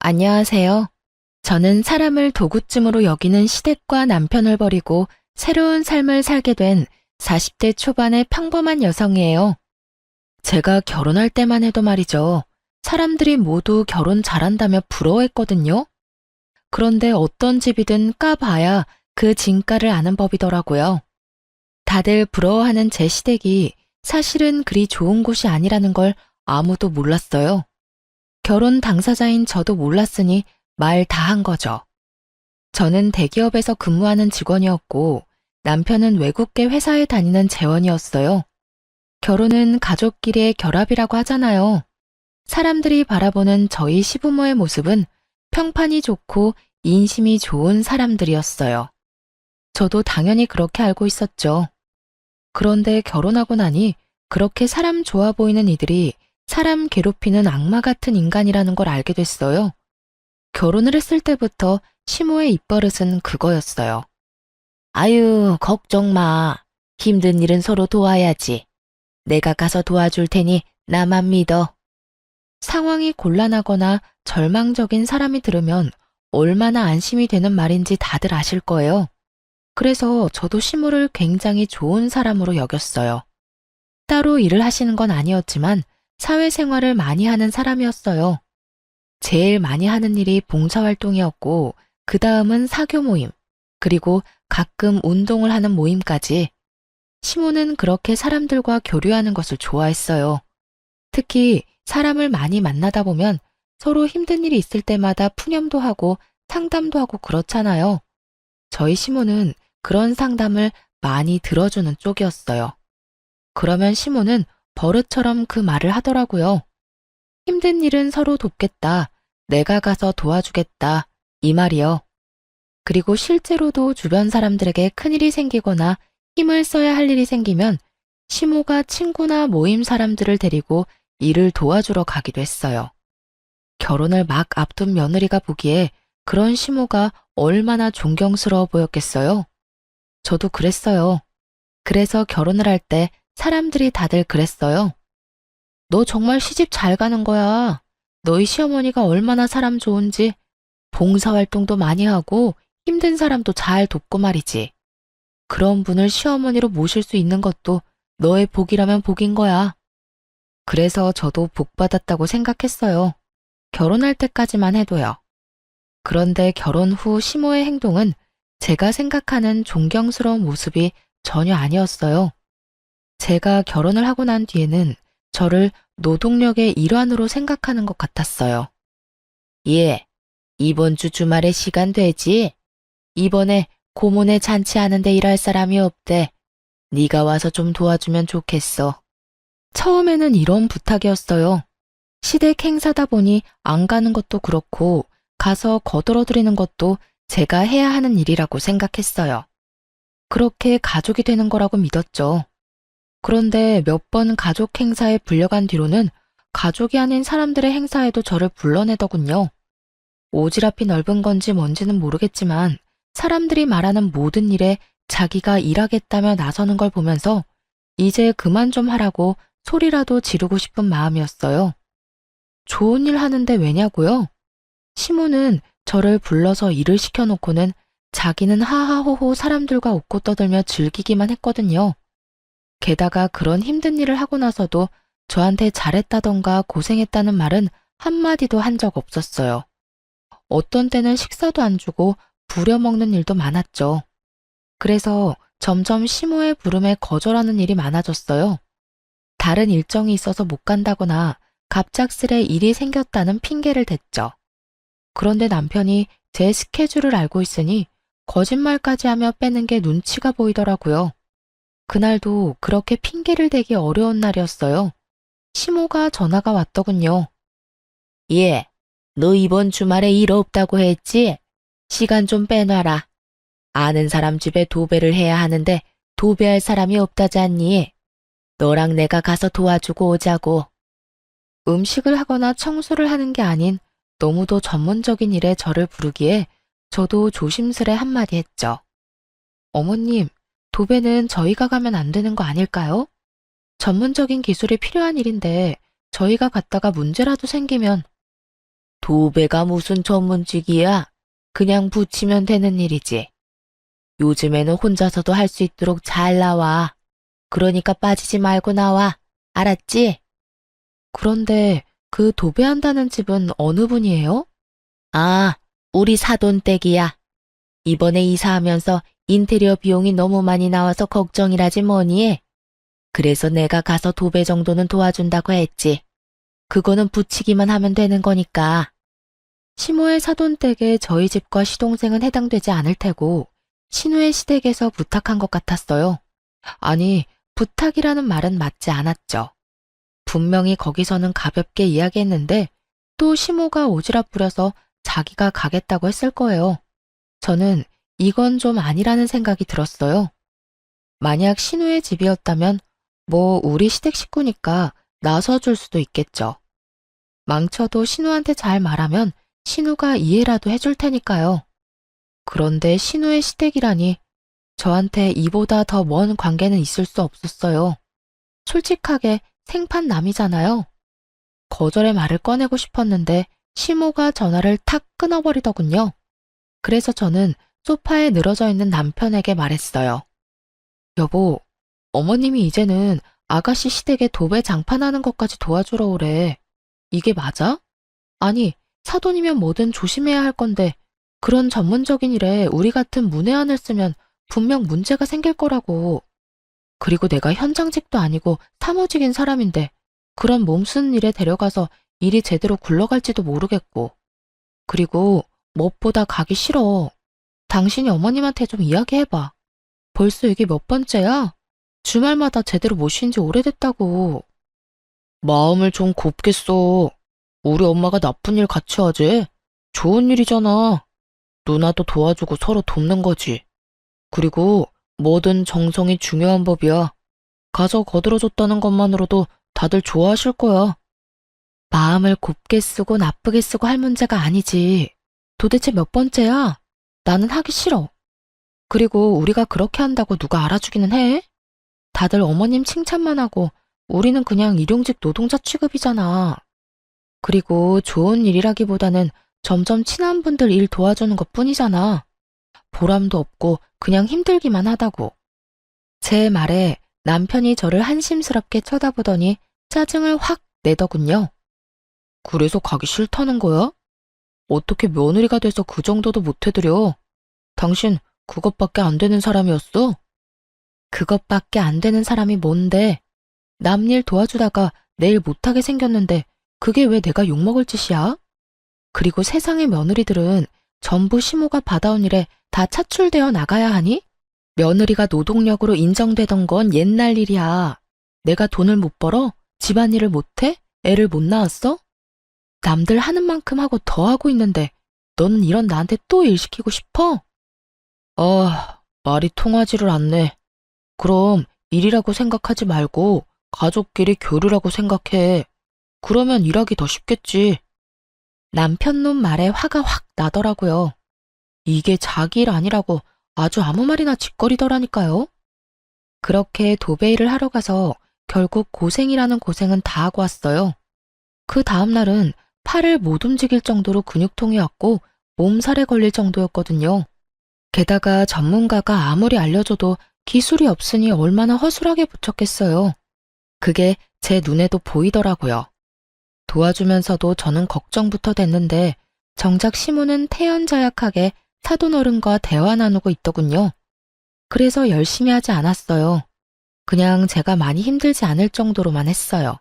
안녕하세요. 저는 사람을 도구쯤으로 여기는 시댁과 남편을 버리고 새로운 삶을 살게 된 40대 초반의 평범한 여성이에요. 제가 결혼할 때만 해도 말이죠. 사람들이 모두 결혼 잘한다며 부러워했거든요. 그런데 어떤 집이든 까봐야 그 진가를 아는 법이더라고요. 다들 부러워하는 제 시댁이 사실은 그리 좋은 곳이 아니라는 걸 아무도 몰랐어요. 결혼 당사자인 저도 몰랐으니 말 다 한 거죠. 저는 대기업에서 근무하는 직원이었고 남편은 외국계 회사에 다니는 재원이었어요. 결혼은 가족끼리의 결합이라고 하잖아요. 사람들이 바라보는 저희 시부모의 모습은 평판이 좋고 인심이 좋은 사람들이었어요. 저도 당연히 그렇게 알고 있었죠. 그런데 결혼하고 나니 그렇게 사람 좋아 보이는 이들이 사람 괴롭히는 악마 같은 인간이라는 걸 알게 됐어요. 결혼을 했을 때부터 시모의 입버릇은 그거였어요. 아유, 걱정 마. 힘든 일은 서로 도와야지. 내가 가서 도와줄 테니 나만 믿어. 상황이 곤란하거나 절망적인 사람이 들으면 얼마나 안심이 되는 말인지 다들 아실 거예요. 그래서 저도 시모를 굉장히 좋은 사람으로 여겼어요. 따로 일을 하시는 건 아니었지만 사회생활을 많이 하는 사람이었어요. 제일 많이 하는 일이 봉사활동이었고 그 다음은 사교 모임, 그리고 가끔 운동을 하는 모임까지. 시모는 그렇게 사람들과 교류하는 것을 좋아했어요. 특히 사람을 많이 만나다 보면 서로 힘든 일이 있을 때마다 푸념도 하고 상담도 하고 그렇잖아요. 저희 시모는 그런 상담을 많이 들어주는 쪽이었어요. 그러면 시모는 버릇처럼 그 말을 하더라고요. 힘든 일은 서로 돕겠다. 내가 가서 도와주겠다. 이 말이요. 그리고 실제로도 주변 사람들에게 큰일이 생기거나 힘을 써야 할 일이 생기면 시모가 친구나 모임 사람들을 데리고 일을 도와주러 가기도 했어요. 결혼을 막 앞둔 며느리가 보기에 그런 시모가 얼마나 존경스러워 보였겠어요? 저도 그랬어요. 그래서 결혼을 할 때 사람들이 다들 그랬어요. 너 정말 시집 잘 가는 거야. 너희 시어머니가 얼마나 사람 좋은지 봉사활동도 많이 하고 힘든 사람도 잘 돕고 말이지. 그런 분을 시어머니로 모실 수 있는 것도 너의 복이라면 복인 거야. 그래서 저도 복 받았다고 생각했어요. 결혼할 때까지만 해도요. 그런데 결혼 후 시모의 행동은 제가 생각하는 존경스러운 모습이 전혀 아니었어요. 제가 결혼을 하고 난 뒤에는 저를 노동력의 일환으로 생각하는 것 같았어요. 예, 이번 주 주말에 시간 되지? 이번에 고모네 잔치 하는데 일할 사람이 없대. 네가 와서 좀 도와주면 좋겠어. 처음에는 이런 부탁이었어요. 시댁 행사다 보니 안 가는 것도 그렇고 가서 거들어드리는 것도 제가 해야 하는 일이라고 생각했어요. 그렇게 가족이 되는 거라고 믿었죠. 그런데 몇 번 가족 행사에 불려간 뒤로는 가족이 아닌 사람들의 행사에도 저를 불러내더군요. 오지랖이 넓은 건지 뭔지는 모르겠지만 사람들이 말하는 모든 일에 자기가 일하겠다며 나서는 걸 보면서 이제 그만 좀 하라고 소리라도 지르고 싶은 마음이었어요. 좋은 일 하는데 왜냐고요? 시모는 저를 불러서 일을 시켜놓고는 자기는 하하호호 사람들과 웃고 떠들며 즐기기만 했거든요. 게다가 그런 힘든 일을 하고 나서도 저한테 잘했다던가 고생했다는 말은 한마디도 한 적 없었어요. 어떤 때는 식사도 안 주고 부려먹는 일도 많았죠. 그래서 점점 시모의 부름에 거절하는 일이 많아졌어요. 다른 일정이 있어서 못 간다거나 갑작스레 일이 생겼다는 핑계를 댔죠. 그런데 남편이 제 스케줄을 알고 있으니 거짓말까지 하며 빼는 게 눈치가 보이더라고요. 그날도 그렇게 핑계를 대기 어려운 날이었어요. 시모가 전화가 왔더군요. 예, 너 이번 주말에 일 없다고 했지? 시간 좀 빼놔라. 아는 사람 집에 도배를 해야 하는데 도배할 사람이 없다잖니. 너랑 내가 가서 도와주고 오자고. 음식을 하거나 청소를 하는 게 아닌 너무도 전문적인 일에 저를 부르기에 저도 조심스레 한마디 했죠. 어머님, 도배는 저희가 가면 안 되는 거 아닐까요? 전문적인 기술이 필요한 일인데 저희가 갔다가 문제라도 생기면 도배가 무슨 전문직이야? 그냥 붙이면 되는 일이지. 요즘에는 혼자서도 할 수 있도록 잘 나와. 그러니까 빠지지 말고 나와. 알았지? 그런데 그 도배한다는 집은 어느 분이에요? 아, 우리 사돈댁이야. 이번에 이사하면서 인테리어 비용이 너무 많이 나와서 걱정이라지 뭐니. 그래서 내가 가서 도배 정도는 도와준다고 했지. 그거는 붙이기만 하면 되는 거니까. 시모의 사돈댁에 저희 집과 시동생은 해당되지 않을 테고 신우의 시댁에서 부탁한 것 같았어요. 아니, 부탁이라는 말은 맞지 않았죠. 분명히 거기서는 가볍게 이야기했는데 또 시모가 오지랖 부려서 자기가 가겠다고 했을 거예요. 저는 이건 좀 아니라는 생각이 들었어요. 만약 신우의 집이었다면 뭐 우리 시댁 식구니까 나서줄 수도 있겠죠. 망쳐도 신우한테 잘 말하면 신우가 이해라도 해줄 테니까요. 그런데 신우의 시댁이라니 저한테 이보다 더 먼 관계는 있을 수 없었어요. 솔직하게 생판남이잖아요. 거절의 말을 꺼내고 싶었는데 시모가 전화를 탁 끊어버리더군요. 그래서 저는 소파에 늘어져 있는 남편에게 말했어요. 여보, 어머님이 이제는 아가씨 시댁에 도배 장판하는 것까지 도와주러 오래. 이게 맞아? 아니, 사돈이면 뭐든 조심해야 할 건데 그런 전문적인 일에 우리 같은 문외한을 쓰면 분명 문제가 생길 거라고. 그리고 내가 현장직도 아니고 사무직인 사람인데 그런 몸쓰는 일에 데려가서 일이 제대로 굴러갈지도 모르겠고. 그리고 무엇보다 가기 싫어. 당신이 어머님한테 좀 이야기해봐. 벌써 이게 몇 번째야? 주말마다 제대로 못 쉰 지 오래됐다고. 마음을 좀 곱게 써. 우리 엄마가 나쁜 일 같이 하지? 좋은 일이잖아. 누나도 도와주고 서로 돕는 거지. 그리고 뭐든 정성이 중요한 법이야. 가서 거들어줬다는 것만으로도 다들 좋아하실 거야. 마음을 곱게 쓰고 나쁘게 쓰고 할 문제가 아니지. 도대체 몇 번째야? 나는 하기 싫어. 그리고 우리가 그렇게 한다고 누가 알아주기는 해? 다들 어머님 칭찬만 하고 우리는 그냥 일용직 노동자 취급이잖아. 그리고 좋은 일이라기보다는 점점 친한 분들 일 도와주는 것 뿐이잖아. 보람도 없고 그냥 힘들기만 하다고. 제 말에 남편이 저를 한심스럽게 쳐다보더니 짜증을 확 내더군요. 그래서 가기 싫다는 거야? 어떻게 며느리가 돼서 그 정도도 못 해드려? 당신 그것밖에 안 되는 사람이었어? 그것밖에 안 되는 사람이 뭔데? 남 일 도와주다가 내일 못하게 생겼는데 그게 왜 내가 욕먹을 짓이야? 그리고 세상의 며느리들은 전부 시모가 받아온 일에 다 차출되어 나가야 하니? 며느리가 노동력으로 인정되던 건 옛날 일이야. 내가 돈을 못 벌어? 집안일을 못해? 애를 못 낳았어? 남들 하는 만큼 하고 더 하고 있는데 너는 이런 나한테 또 일 시키고 싶어? 아, 말이 통하지를 않네. 그럼 일이라고 생각하지 말고 가족끼리 교류라고 생각해. 그러면 일하기 더 쉽겠지. 남편놈 말에 화가 확 나더라고요. 이게 자기 일 아니라고 아주 아무 말이나 짓거리더라니까요. 그렇게 도배일을 하러 가서 결국 고생이라는 고생은 다 하고 왔어요. 그 다음날은 팔을 못 움직일 정도로 근육통이 왔고 몸살에 걸릴 정도였거든요. 게다가 전문가가 아무리 알려줘도 기술이 없으니 얼마나 허술하게 붙였겠어요. 그게 제 눈에도 보이더라고요. 도와주면서도 저는 걱정부터 됐는데 정작 시모는 태연자약하게 사돈어른과 대화 나누고 있더군요. 그래서 열심히 하지 않았어요. 그냥 제가 많이 힘들지 않을 정도로만 했어요.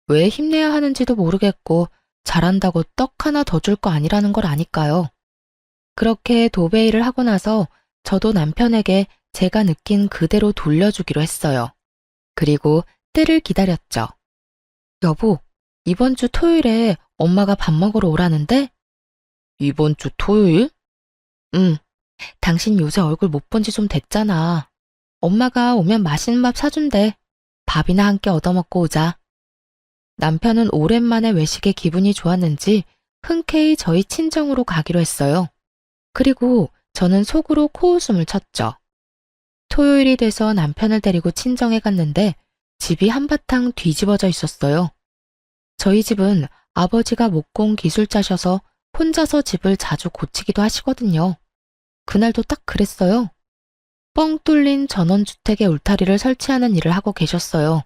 왜 힘내야 하는지도 모르겠고 잘한다고 떡 하나 더 줄 거 아니라는 걸 아니까요. 그렇게 도배일을 하고 나서 저도 남편에게 제가 느낀 그대로 돌려주기로 했어요. 그리고 때를 기다렸죠. 여보, 이번 주 토요일에 엄마가 밥 먹으러 오라는데? 이번 주 토요일? 응. 당신 요새 얼굴 못 본 지 좀 됐잖아. 엄마가 오면 맛있는 밥 사준대. 밥이나 함께 얻어먹고 오자. 남편은 오랜만에 외식에 기분이 좋았는지 흔쾌히 저희 친정으로 가기로 했어요. 그리고 저는 속으로 코웃음을 쳤죠. 토요일이 돼서 남편을 데리고 친정에 갔는데 집이 한바탕 뒤집어져 있었어요. 저희 집은 아버지가 목공 기술자셔서 혼자서 집을 자주 고치기도 하시거든요. 그날도 딱 그랬어요. 뻥 뚫린 전원주택의 울타리를 설치하는 일을 하고 계셨어요.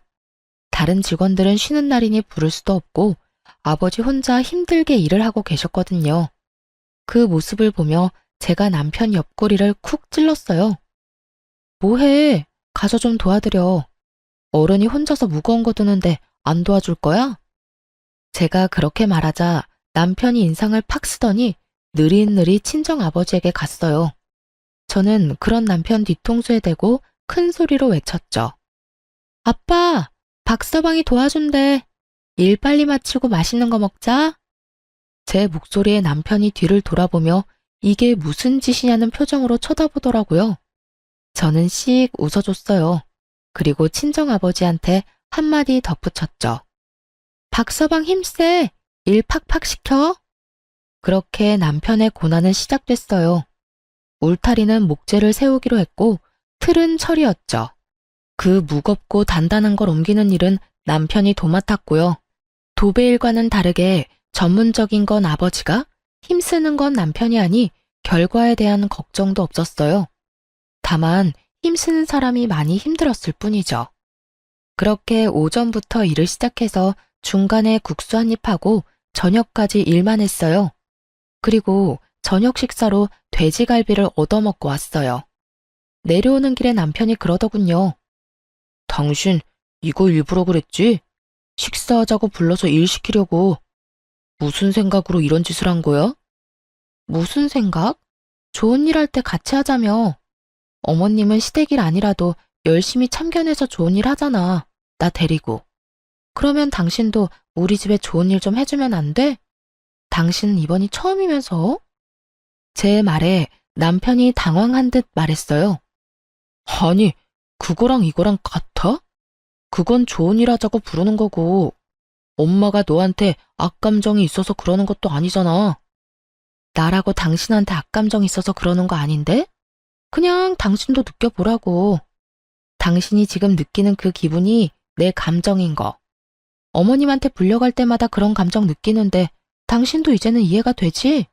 다른 직원들은 쉬는 날이니 부를 수도 없고 아버지 혼자 힘들게 일을 하고 계셨거든요. 그 모습을 보며 제가 남편 옆구리를 쿡 찔렀어요. 뭐해? 가서 좀 도와드려. 어른이 혼자서 무거운 거 드는데 안 도와줄 거야? 제가 그렇게 말하자 남편이 인상을 팍 쓰더니 느릿느릿 친정아버지에게 갔어요. 저는 그런 남편 뒤통수에 대고 큰 소리로 외쳤죠. 아빠, 박서방이 도와준대. 일 빨리 마치고 맛있는 거 먹자. 제 목소리에 남편이 뒤를 돌아보며 이게 무슨 짓이냐는 표정으로 쳐다보더라고요. 저는 씩 웃어줬어요. 그리고 친정아버지한테 한마디 덧붙였죠. 박서방 힘세. 일 팍팍 시켜. 그렇게 남편의 고난은 시작됐어요. 울타리는 목재를 세우기로 했고 틀은 철이었죠. 그 무겁고 단단한 걸 옮기는 일은 남편이 도맡았고요. 도배일과는 다르게 전문적인 건 아버지가, 힘쓰는 건 남편이 하니 결과에 대한 걱정도 없었어요. 다만 힘쓰는 사람이 많이 힘들었을 뿐이죠. 그렇게 오전부터 일을 시작해서 중간에 국수 한 입 하고 저녁까지 일만 했어요. 그리고 저녁 식사로 돼지갈비를 얻어먹고 왔어요. 내려오는 길에 남편이 그러더군요. 당신 이거 일부러 그랬지? 식사하자고 불러서 일 시키려고. 무슨 생각으로 이런 짓을 한 거야? 무슨 생각? 좋은 일 할 때 같이 하자며. 어머님은 시댁일 아니라도 열심히 참견해서 좋은 일 하잖아. 나 데리고. 그러면 당신도 우리 집에 좋은 일 좀 해주면 안 돼? 당신은 이번이 처음이면서? 제 말에 남편이 당황한 듯 말했어요. 아니, 그거랑 이거랑 같아? 그건 좋은 일 하자고 부르는 거고, 엄마가 너한테 악감정이 있어서 그러는 것도 아니잖아. 나라고 당신한테 악감정이 있어서 그러는 거 아닌데? 그냥 당신도 느껴보라고. 당신이 지금 느끼는 그 기분이 내 감정인 거. 어머님한테 불려갈 때마다 그런 감정 느끼는데 당신도 이제는 이해가 되지?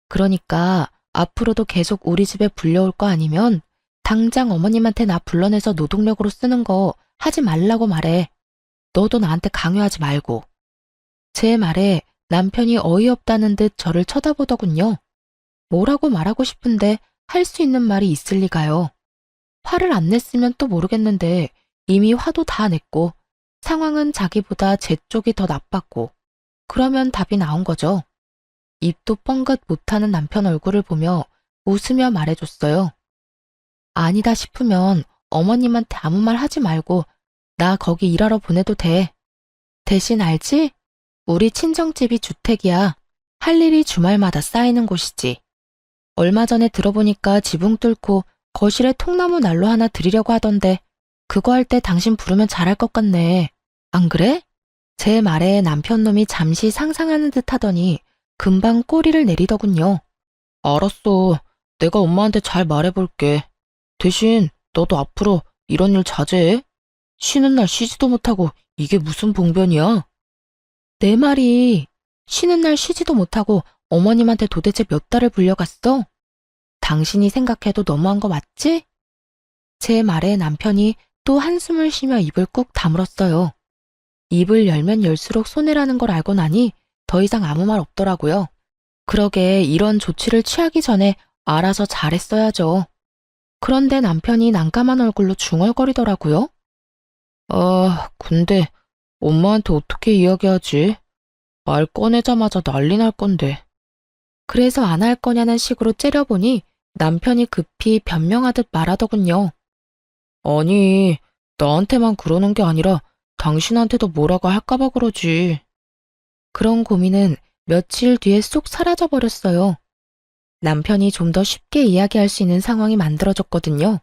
그러니까 앞으로도 계속 우리 집에 불려올 거 아니면 당장 어머님한테 나 불러내서 노동력으로 쓰는 거 하지 말라고 말해. 너도 나한테 강요하지 말고. 제 말에 남편이 어이없다는 듯 저를 쳐다보더군요. 뭐라고 말하고 싶은데 할 수 있는 말이 있을 리가요. 화를 안 냈으면 또 모르겠는데 이미 화도 다 냈고 상황은 자기보다 제 쪽이 더 나빴고 그러면 답이 나온 거죠. 입도 뻥긋 못하는 남편 얼굴을 보며 웃으며 말해줬어요. 아니다 싶으면 어머님한테 아무 말 하지 말고 나 거기 일하러 보내도 돼. 대신 알지? 우리 친정집이 주택이야. 할 일이 주말마다 쌓이는 곳이지. 얼마 전에 들어보니까 지붕 뚫고 거실에 통나무 난로 하나 드리려고 하던데 그거 할 때 당신 부르면 잘할 것 같네. 안 그래? 제 말에 남편놈이 잠시 상상하는 듯 하더니 금방 꼬리를 내리더군요. 알았어. 내가 엄마한테 잘 말해볼게. 대신 너도 앞으로 이런 일 자제해. 쉬는 날 쉬지도 못하고 이게 무슨 봉변이야? 내 말이 쉬는 날 쉬지도 못하고 어머님한테 도대체 몇 달을 불려갔어? 당신이 생각해도 너무한 거 맞지? 제 말에 남편이 또 한숨을 쉬며 입을 꾹 다물었어요. 입을 열면 열수록 손해라는 걸 알고 나니 더 이상 아무 말 없더라고요. 그러게 이런 조치를 취하기 전에 알아서 잘했어야죠. 그런데 남편이 난감한 얼굴로 중얼거리더라고요. 근데 엄마한테 어떻게 이야기하지? 말 꺼내자마자 난리 날 건데. 그래서 안 할 거냐는 식으로 째려보니 남편이 급히 변명하듯 말하더군요. 아니, 나한테만 그러는 게 아니라 당신한테도 뭐라고 할까봐 그러지. 그런 고민은 며칠 뒤에 쏙 사라져버렸어요. 남편이 좀 더 쉽게 이야기할 수 있는 상황이 만들어졌거든요.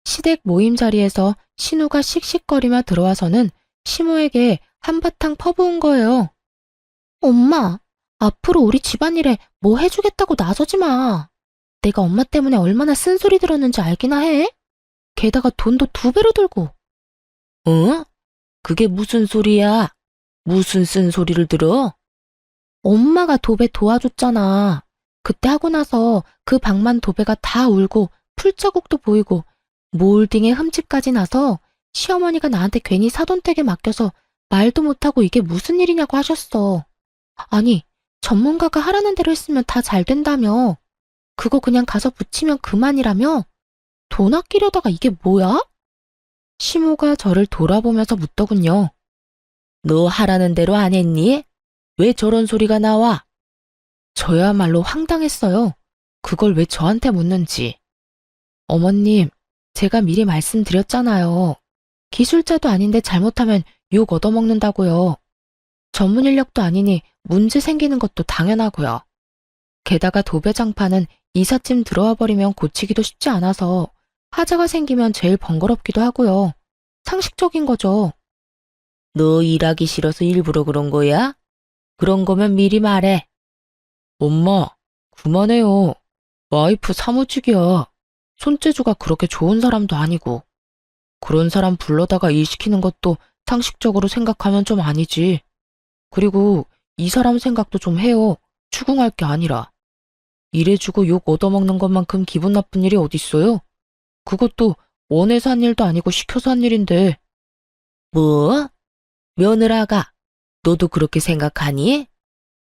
시댁 모임 자리에서 신우가 씩씩거리며 들어와서는 시모에게 한바탕 퍼부은 거예요. 엄마, 앞으로 우리 집안일에 뭐 해주겠다고 나서지 마. 내가 엄마 때문에 얼마나 쓴소리 들었는지 알기나 해? 게다가 돈도 2배로 들고. 응? 그게 무슨 소리야? 무슨 쓴소리를 들어? 엄마가 도배 도와줬잖아. 그때 하고 나서 그 방만 도배가 다 울고 풀자국도 보이고 몰딩에 흠집까지 나서 시어머니가 나한테 괜히 사돈댁에 맡겨서 말도 못하고 이게 무슨 일이냐고 하셨어. 아니, 전문가가 하라는 대로 했으면 다 잘 된다며. 그거 그냥 가서 붙이면 그만이라며? 돈 아끼려다가 이게 뭐야? 시모가 저를 돌아보면서 묻더군요. 너 하라는 대로 안 했니? 왜 저런 소리가 나와? 저야말로 황당했어요. 그걸 왜 저한테 묻는지. 어머님, 제가 미리 말씀드렸잖아요. 기술자도 아닌데 잘못하면 욕 얻어먹는다고요. 전문 인력도 아니니 문제 생기는 것도 당연하고요. 게다가 도배장판은 이삿짐 들어와 버리면 고치기도 쉽지 않아서 하자가 생기면 제일 번거롭기도 하고요. 상식적인 거죠. 너 일하기 싫어서 일부러 그런 거야? 그런 거면 미리 말해. 엄마, 그만해요. 와이프 사무직이야. 손재주가 그렇게 좋은 사람도 아니고. 그런 사람 불러다가 일 시키는 것도 상식적으로 생각하면 좀 아니지. 그리고 이 사람 생각도 좀 해요. 추궁할 게 아니라. 일해주고 욕 얻어먹는 것만큼 기분 나쁜 일이 어딨어요? 그것도 원해서 한 일도 아니고 시켜서 한 일인데. 뭐? 며느라가, 너도 그렇게 생각하니?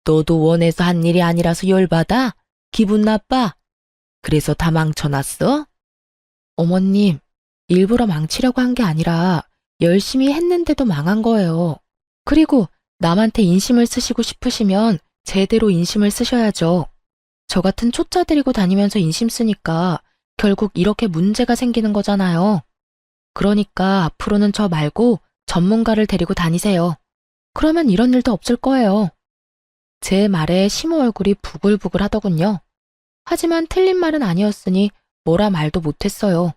너도 원해서 한 일이 아니라서 열받아? 기분 나빠? 그래서 다 망쳐놨어? 어머님, 일부러 망치려고 한 게 아니라 열심히 했는데도 망한 거예요. 그리고 남한테 인심을 쓰시고 싶으시면 제대로 인심을 쓰셔야죠. 저 같은 초짜 데리고 다니면서 인심 쓰니까 결국 이렇게 문제가 생기는 거잖아요. 그러니까 앞으로는 저 말고 전문가를 데리고 다니세요. 그러면 이런 일도 없을 거예요. 제 말에 시모 얼굴이 부글부글 하더군요. 하지만 틀린 말은 아니었으니 뭐라 말도 못했어요.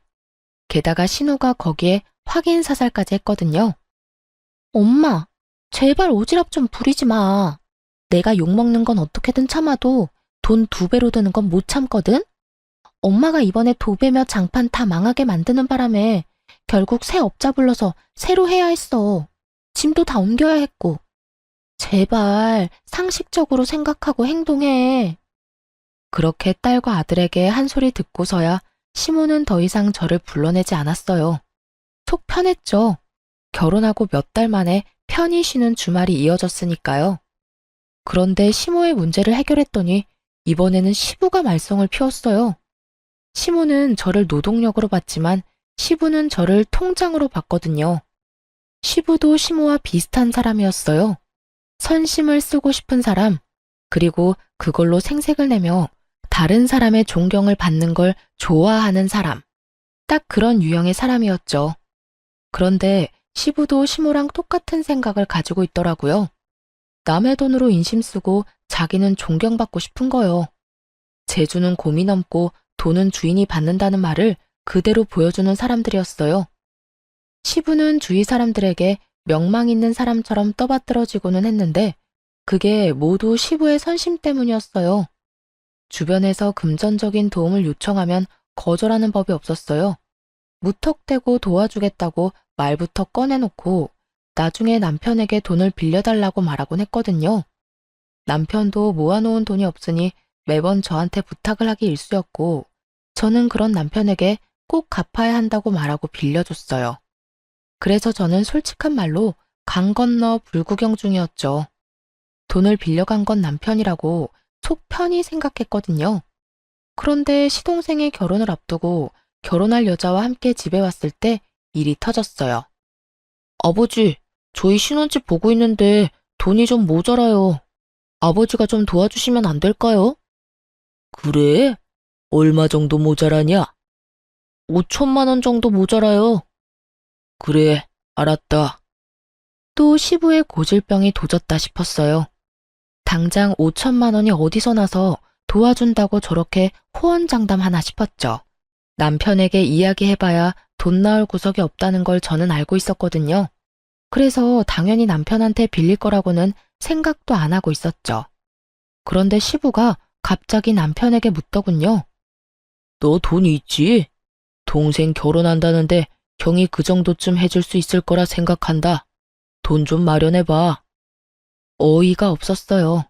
게다가 신우가 거기에 확인 사살까지 했거든요. 엄마, 제발 오지랖 좀 부리지 마. 내가 욕먹는 건 어떻게든 참아도 돈 2배로 드는 건 못 참거든? 엄마가 이번에 도배며 장판 다 망하게 만드는 바람에 결국 새 업자 불러서 새로 해야 했어. 짐도 다 옮겨야 했고. 제발 상식적으로 생각하고 행동해. 그렇게 딸과 아들에게 한 소리 듣고서야 시모는 더 이상 저를 불러내지 않았어요. 속 편했죠. 결혼하고 몇 달 만에 편히 쉬는 주말이 이어졌으니까요. 그런데 시모의 문제를 해결했더니 이번에는 시부가 말썽을 피웠어요. 시모는 저를 노동력으로 봤지만 시부는 저를 통장으로 봤거든요. 시부도 시모와 비슷한 사람이었어요. 선심을 쓰고 싶은 사람, 그리고 그걸로 생색을 내며 다른 사람의 존경을 받는 걸 좋아하는 사람. 딱 그런 유형의 사람이었죠. 그런데 시부도 시모랑 똑같은 생각을 가지고 있더라고요. 남의 돈으로 인심 쓰고 자기는 존경받고 싶은 거요. 재주는 곰이 넘고 돈은 주인이 받는다는 말을 그대로 보여주는 사람들이었어요. 시부는 주위 사람들에게 명망 있는 사람처럼 떠받들어지고는 했는데 그게 모두 시부의 선심 때문이었어요. 주변에서 금전적인 도움을 요청하면 거절하는 법이 없었어요. 무턱대고 도와주겠다고 말부터 꺼내놓고 나중에 남편에게 돈을 빌려달라고 말하곤 했거든요. 남편도 모아놓은 돈이 없으니 매번 저한테 부탁을 하기 일쑤였고 저는 그런 남편에게 꼭 갚아야 한다고 말하고 빌려줬어요. 그래서 저는 솔직한 말로 강 건너 불구경 중이었죠. 돈을 빌려간 건 남편이라고 속 편히 생각했거든요. 그런데 시동생의 결혼을 앞두고 결혼할 여자와 함께 집에 왔을 때 일이 터졌어요. 아버지, 저희 신혼집 보고 있는데 돈이 좀 모자라요. 아버지가 좀 도와주시면 안 될까요? 그래? 얼마 정도 모자라냐? 5천만 원 정도 모자라요. 그래, 알았다. 또 시부의 고질병이 도졌다 싶었어요. 당장 5천만 원이 어디서 나서 도와준다고 저렇게 호언장담하나 싶었죠. 남편에게 이야기해봐야 돈 나올 구석이 없다는 걸 저는 알고 있었거든요. 그래서 당연히 남편한테 빌릴 거라고는 생각도 안 하고 있었죠. 그런데 시부가 갑자기 남편에게 묻더군요. 너 돈 있지? 동생 결혼한다는데 형이 그 정도쯤 해줄 수 있을 거라 생각한다. 돈 좀 마련해봐. 어이가 없었어요.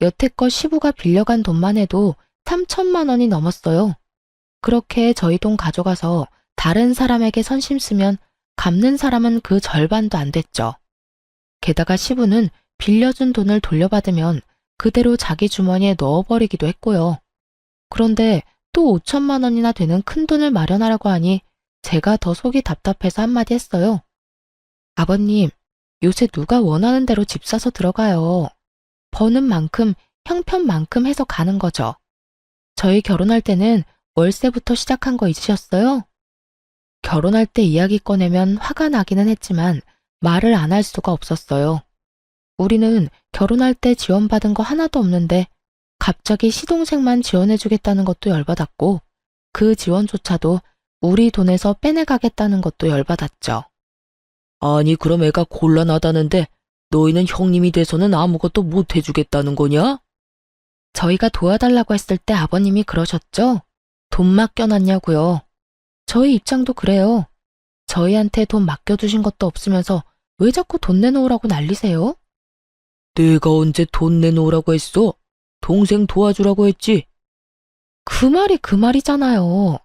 여태껏 시부가 빌려간 돈만 해도 3천만 원이 넘었어요. 그렇게 저희 돈 가져가서 다른 사람에게 선심 쓰면 갚는 사람은 그 절반도 안 됐죠. 게다가 시부는 빌려준 돈을 돌려받으면 그대로 자기 주머니에 넣어버리기도 했고요. 그런데 또 5천만 원이나 되는 큰 돈을 마련하라고 하니 제가 더 속이 답답해서 한마디 했어요. 아버님, 요새 누가 원하는 대로 집 사서 들어가요. 버는 만큼 형편만큼 해서 가는 거죠. 저희 결혼할 때는 월세부터 시작한 거 잊으셨어요? 결혼할 때 이야기 꺼내면 화가 나기는 했지만 말을 안 할 수가 없었어요. 우리는 결혼할 때 지원받은 거 하나도 없는데 갑자기 시동생만 지원해주겠다는 것도 열받았고 그 지원조차도 우리 돈에서 빼내가겠다는 것도 열받았죠. 아니, 그럼 애가 곤란하다는데 너희는 형님이 돼서는 아무것도 못 해주겠다는 거냐? 저희가 도와달라고 했을 때 아버님이 그러셨죠? 돈 맡겨놨냐고요. 저희 입장도 그래요. 저희한테 돈 맡겨두신 것도 없으면서 왜 자꾸 돈 내놓으라고 난리세요? 내가 언제 돈 내놓으라고 했어? 동생 도와주라고 했지. 그 말이 그 말이잖아요.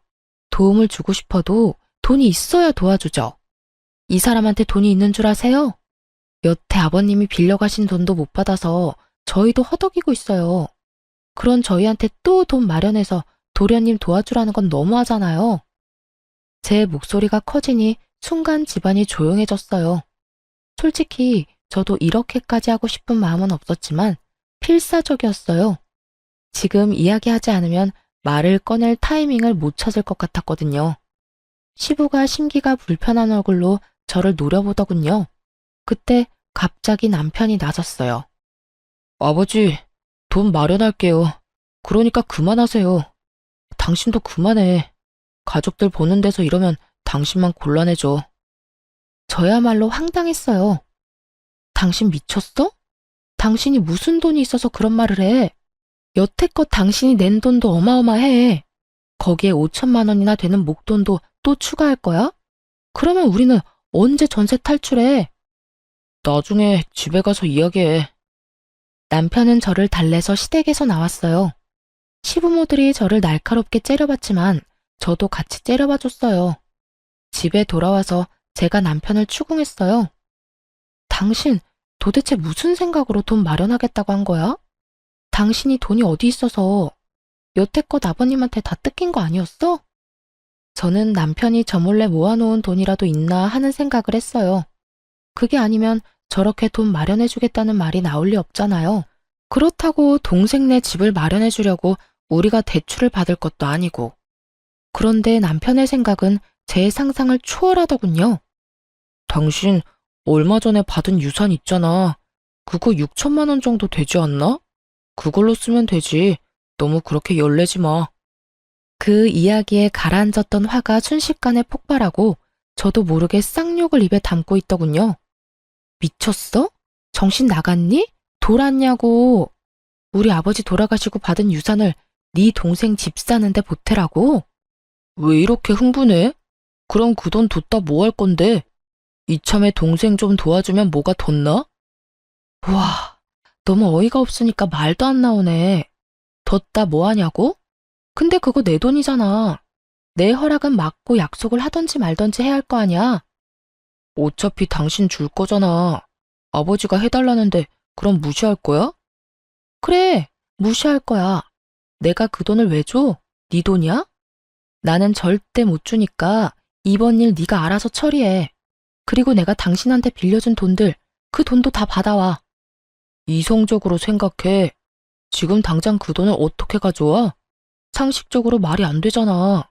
도움을 주고 싶어도 돈이 있어야 도와주죠. 이 사람한테 돈이 있는 줄 아세요? 여태 아버님이 빌려가신 돈도 못 받아서 저희도 허덕이고 있어요. 그런 저희한테 또 돈 마련해서 도련님 도와주라는 건 너무하잖아요. 제 목소리가 커지니 순간 집안이 조용해졌어요. 솔직히 저도 이렇게까지 하고 싶은 마음은 없었지만 필사적이었어요. 지금 이야기하지 않으면 말을 꺼낼 타이밍을 못 찾을 것 같았거든요. 시부가 심기가 불편한 얼굴로 저를 노려보더군요. 그때 갑자기 남편이 나섰어요. 아버지, 돈 마련할게요. 그러니까 그만하세요. 당신도 그만해. 가족들 보는 데서 이러면 당신만 곤란해져. 저야말로 황당했어요. 당신 미쳤어? 당신이 무슨 돈이 있어서 그런 말을 해? 여태껏 당신이 낸 돈도 어마어마해. 거기에 5천만 원이나 되는 목돈도 또 추가할 거야? 그러면 우리는 언제 전세 탈출해? 나중에 집에 가서 이야기해. 남편은 저를 달래서 시댁에서 나왔어요. 시부모들이 저를 날카롭게 째려봤지만 저도 같이 째려봐줬어요. 집에 돌아와서 제가 남편을 추궁했어요. 당신 도대체 무슨 생각으로 돈 마련하겠다고 한 거야? 당신이 돈이 어디 있어서 여태껏 아버님한테 다 뜯긴 거 아니었어? 저는 남편이 저 몰래 모아놓은 돈이라도 있나 하는 생각을 했어요. 그게 아니면 저렇게 돈 마련해주겠다는 말이 나올 리 없잖아요. 그렇다고 동생네 집을 마련해주려고 우리가 대출을 받을 것도 아니고. 그런데 남편의 생각은 제 상상을 초월하더군요. 당신 얼마 전에 받은 유산 있잖아. 그거 6천만 원 정도 되지 않나? 그걸로 쓰면 되지. 너무 그렇게 열내지 마. 그 이야기에 가라앉았던 화가 순식간에 폭발하고 저도 모르게 쌍욕을 입에 담고 있더군요. 미쳤어? 정신 나갔니? 돌았냐고. 우리 아버지 돌아가시고 받은 유산을 네 동생 집 사는데 보태라고? 왜 이렇게 흥분해? 그럼 그 돈 뒀다 뭐 할 건데? 이참에 동생 좀 도와주면 뭐가 덧나? 와, 너무 어이가 없으니까 말도 안 나오네. 뒀다 뭐 하냐고? 근데 그거 내 돈이잖아. 내 허락은 맞고 약속을 하던지 말던지 해야 할 거 아니야. 어차피 당신 줄 거잖아. 아버지가 해달라는데 그럼 무시할 거야? 그래, 무시할 거야. 내가 그 돈을 왜 줘? 네 돈이야? 나는 절대 못 주니까 이번 일 네가 알아서 처리해. 그리고 내가 당신한테 빌려준 돈들, 그 돈도 다 받아와. 이성적으로 생각해. 지금 당장 그 돈을 어떻게 가져와? 상식적으로 말이 안 되잖아.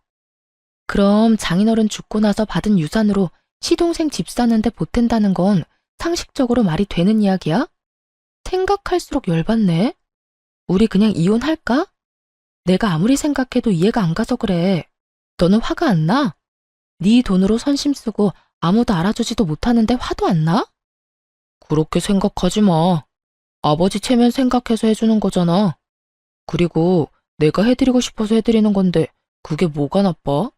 그럼 장인어른 죽고 나서 받은 유산으로 시동생 집 사는데 보탠다는 건 상식적으로 말이 되는 이야기야? 생각할수록 열받네. 우리 그냥 이혼할까? 내가 아무리 생각해도 이해가 안 가서 그래. 너는 화가 안 나? 네 돈으로 선심 쓰고 아무도 알아주지도 못하는데 화도 안 나? 그렇게 생각하지 마. 아버지 체면 생각해서 해주는 거잖아. 그리고 내가 해드리고 싶어서 해드리는 건데 그게 뭐가 나빠?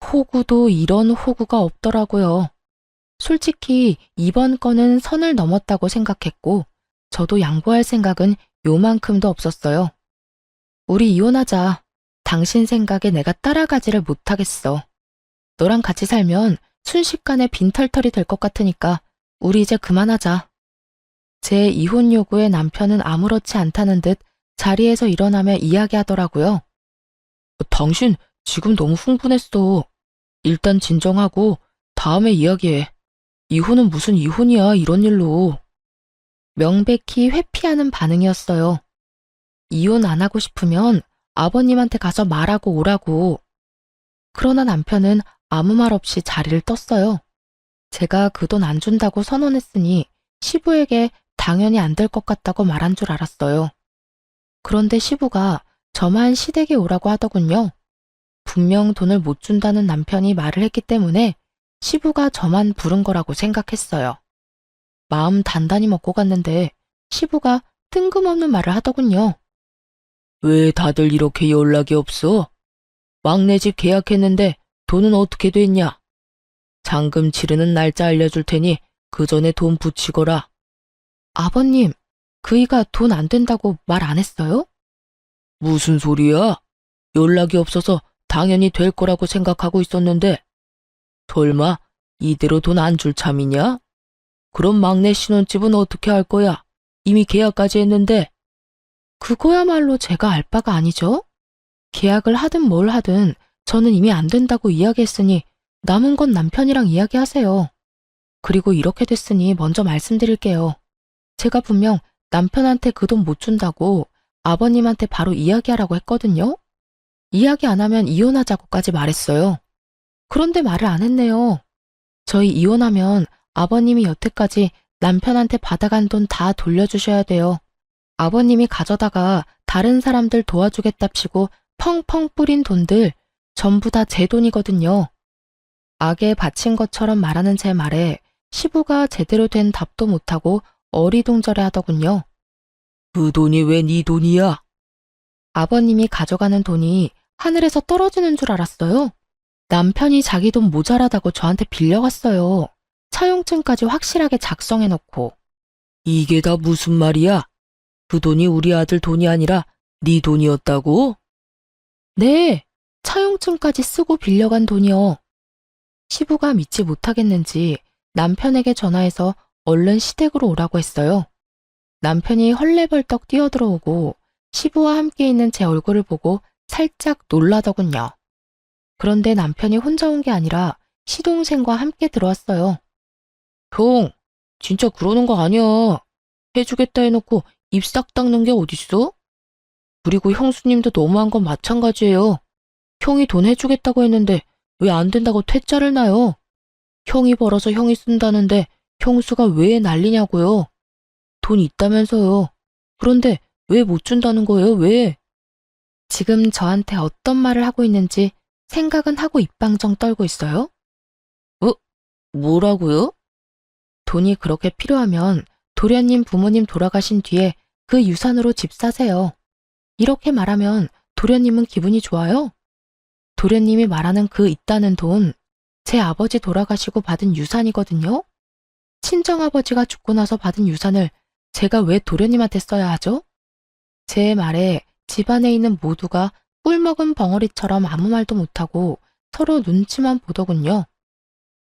호구도 이런 호구가 없더라고요. 솔직히 이번 건은 선을 넘었다고 생각했고 저도 양보할 생각은 요만큼도 없었어요. 우리 이혼하자. 당신 생각에 내가 따라가지를 못하겠어. 너랑 같이 살면 순식간에 빈털털이 될 것 같으니까 우리 이제 그만하자. 제 이혼 요구에 남편은 아무렇지 않다는 듯 자리에서 일어나며 이야기하더라고요. 당신 지금 너무 흥분했어. 일단 진정하고 다음에 이야기해. 이혼은 무슨 이혼이야, 이런 일로. 명백히 회피하는 반응이었어요. 이혼 안 하고 싶으면 아버님한테 가서 말하고 오라고. 그러나 남편은 아무 말 없이 자리를 떴어요. 제가 그 돈 안 준다고 선언했으니 시부에게 당연히 안 될 것 같다고 말한 줄 알았어요. 그런데 시부가 저만 시댁에 오라고 하더군요. 분명 돈을 못 준다는 남편이 말을 했기 때문에 시부가 저만 부른 거라고 생각했어요. 마음 단단히 먹고 갔는데 시부가 뜬금없는 말을 하더군요. 왜 다들 이렇게 연락이 없어? 막내 집 계약했는데 돈은 어떻게 됐냐? 잔금 치르는 날짜 알려줄 테니 그 전에 돈 붙이거라. 아버님, 그이가 돈 안 된다고 말 안 했어요? 무슨 소리야? 연락이 없어서 당연히 될 거라고 생각하고 있었는데. 설마 이대로 돈 안 줄 참이냐? 그럼 막내 신혼집은 어떻게 할 거야? 이미 계약까지 했는데. 그거야말로 제가 알 바가 아니죠? 계약을 하든 뭘 하든 저는 이미 안 된다고 이야기했으니 남은 건 남편이랑 이야기하세요. 그리고 이렇게 됐으니 먼저 말씀드릴게요. 제가 분명 남편한테 그 돈 못 준다고 아버님한테 바로 이야기하라고 했거든요. 이야기 안 하면 이혼하자고까지 말했어요. 그런데 말을 안 했네요. 저희 이혼하면 아버님이 여태까지 남편한테 받아간 돈 다 돌려주셔야 돼요. 아버님이 가져다가 다른 사람들 도와주겠답시고 펑펑 뿌린 돈들 전부 다 제 돈이거든요. 악에 바친 것처럼 말하는 제 말에 시부가 제대로 된 답도 못하고 어리둥절해 하더군요. 그 돈이 왜 네 돈이야? 아버님이 가져가는 돈이 하늘에서 떨어지는 줄 알았어요. 남편이 자기 돈 모자라다고 저한테 빌려갔어요. 차용증까지 확실하게 작성해놓고. 이게 다 무슨 말이야? 그 돈이 우리 아들 돈이 아니라 네 돈이었다고? 네, 차용증까지 쓰고 빌려간 돈이요. 시부가 믿지 못하겠는지 남편에게 전화해서 얼른 시댁으로 오라고 했어요. 남편이 헐레벌떡 뛰어들어오고 시부와 함께 있는 제 얼굴을 보고 살짝 놀라더군요. 그런데 남편이 혼자 온 게 아니라 시동생과 함께 들어왔어요. 형, 진짜 그러는 거 아니야. 해주겠다 해놓고 입 싹 닦는 게 어딨어? 그리고 형수님도 너무한 건 마찬가지예요. 형이 돈 해주겠다고 했는데 왜 안 된다고 퇴짜를 놔요? 형이 벌어서 형이 쓴다는데 형수가 왜 난리냐고요? 돈 있다면서요. 그런데 왜 못 준다는 거예요? 왜? 지금 저한테 어떤 말을 하고 있는지 생각은 하고 입방정 떨고 있어요? 뭐라고요? 돈이 그렇게 필요하면 도련님 부모님 돌아가신 뒤에 그 유산으로 집 사세요. 이렇게 말하면 도련님은 기분이 좋아요? 도련님이 말하는 그 있다는 돈, 제 아버지 돌아가시고 받은 유산이거든요? 친정아버지가 죽고 나서 받은 유산을 제가 왜 도련님한테 써야 하죠? 제 말에 집안에 있는 모두가 꿀먹은 벙어리처럼 아무 말도 못하고 서로 눈치만 보더군요.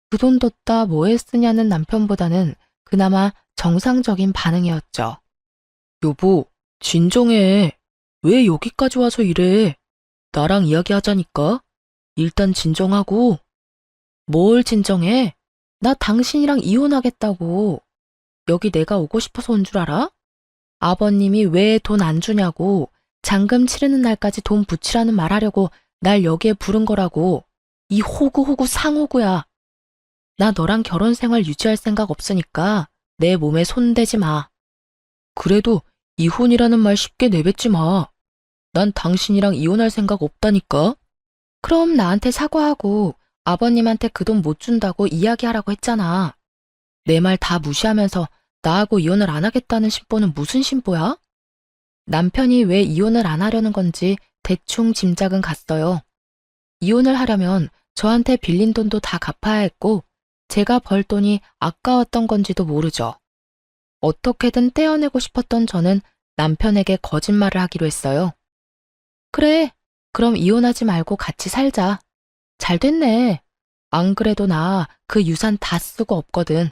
그 돈 뒀다 뭐에 쓰냐는 남편보다는 그나마 정상적인 반응이었죠. 여보, 진정해. 왜 여기까지 와서 이래? 나랑 이야기하자니까. 일단 진정하고. 뭘 진정해? 나 당신이랑 이혼하겠다고. 여기 내가 오고 싶어서 온 줄 알아? 아버님이 왜 돈 안 주냐고 잔금 치르는 날까지 돈 붙이라는 말하려고 날 여기에 부른 거라고. 이 호구호구 상호구야. 나 너랑 결혼 생활 유지할 생각 없으니까 내 몸에 손대지 마. 그래도 이혼이라는 말 쉽게 내뱉지 마. 난 당신이랑 이혼할 생각 없다니까. 그럼 나한테 사과하고 아버님한테 그 돈 못 준다고 이야기하라고 했잖아. 내 말 다 무시하면서 나하고 이혼을 안 하겠다는 심보는 무슨 심보야? 남편이 왜 이혼을 안 하려는 건지 대충 짐작은 갔어요. 이혼을 하려면 저한테 빌린 돈도 다 갚아야 했고 제가 벌 돈이 아까웠던 건지도 모르죠. 어떻게든 떼어내고 싶었던 저는 남편에게 거짓말을 하기로 했어요. 그래, 그럼 이혼하지 말고 같이 살자. 잘 됐네. 안 그래도 나 그 유산 다 쓰고 없거든.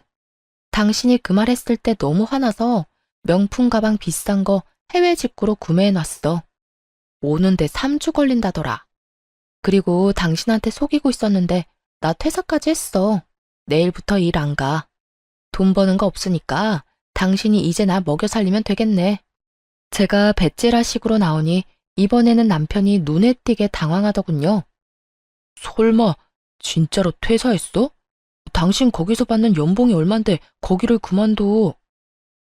당신이 그 말 했을 때 너무 화나서 명품 가방 비싼 거 해외 직구로 구매해놨어. 오는데 3주 걸린다더라. 그리고 당신한테 속이고 있었는데 나 퇴사까지 했어. 내일부터 일 안 가. 돈 버는 거 없으니까 당신이 이제 나 먹여 살리면 되겠네. 제가 배째라식으로 나오니 이번에는 남편이 눈에 띄게 당황하더군요. 설마 진짜로 퇴사했어? 당신 거기서 받는 연봉이 얼만데 거기를 그만둬.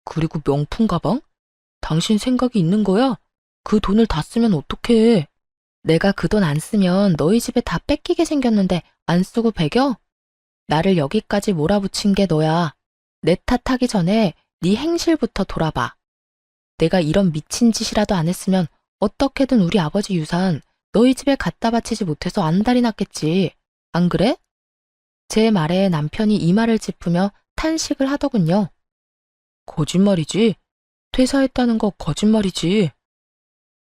그리고 명품 가방? 당신 생각이 있는 거야? 그 돈을 다 쓰면 어떡해. 내가 그 돈 안 쓰면 너희 집에 다 뺏기게 생겼는데 안 쓰고 배겨? 나를 여기까지 몰아붙인 게 너야. 내 탓하기 전에 네 행실부터 돌아봐. 내가 이런 미친 짓이라도 안 했으면 어떻게든 우리 아버지 유산 너희 집에 갖다 바치지 못해서 안달이 났겠지. 안 그래? 제 말에 남편이 이마를 짚으며 탄식을 하더군요. 거짓말이지. 퇴사했다는 거 거짓말이지.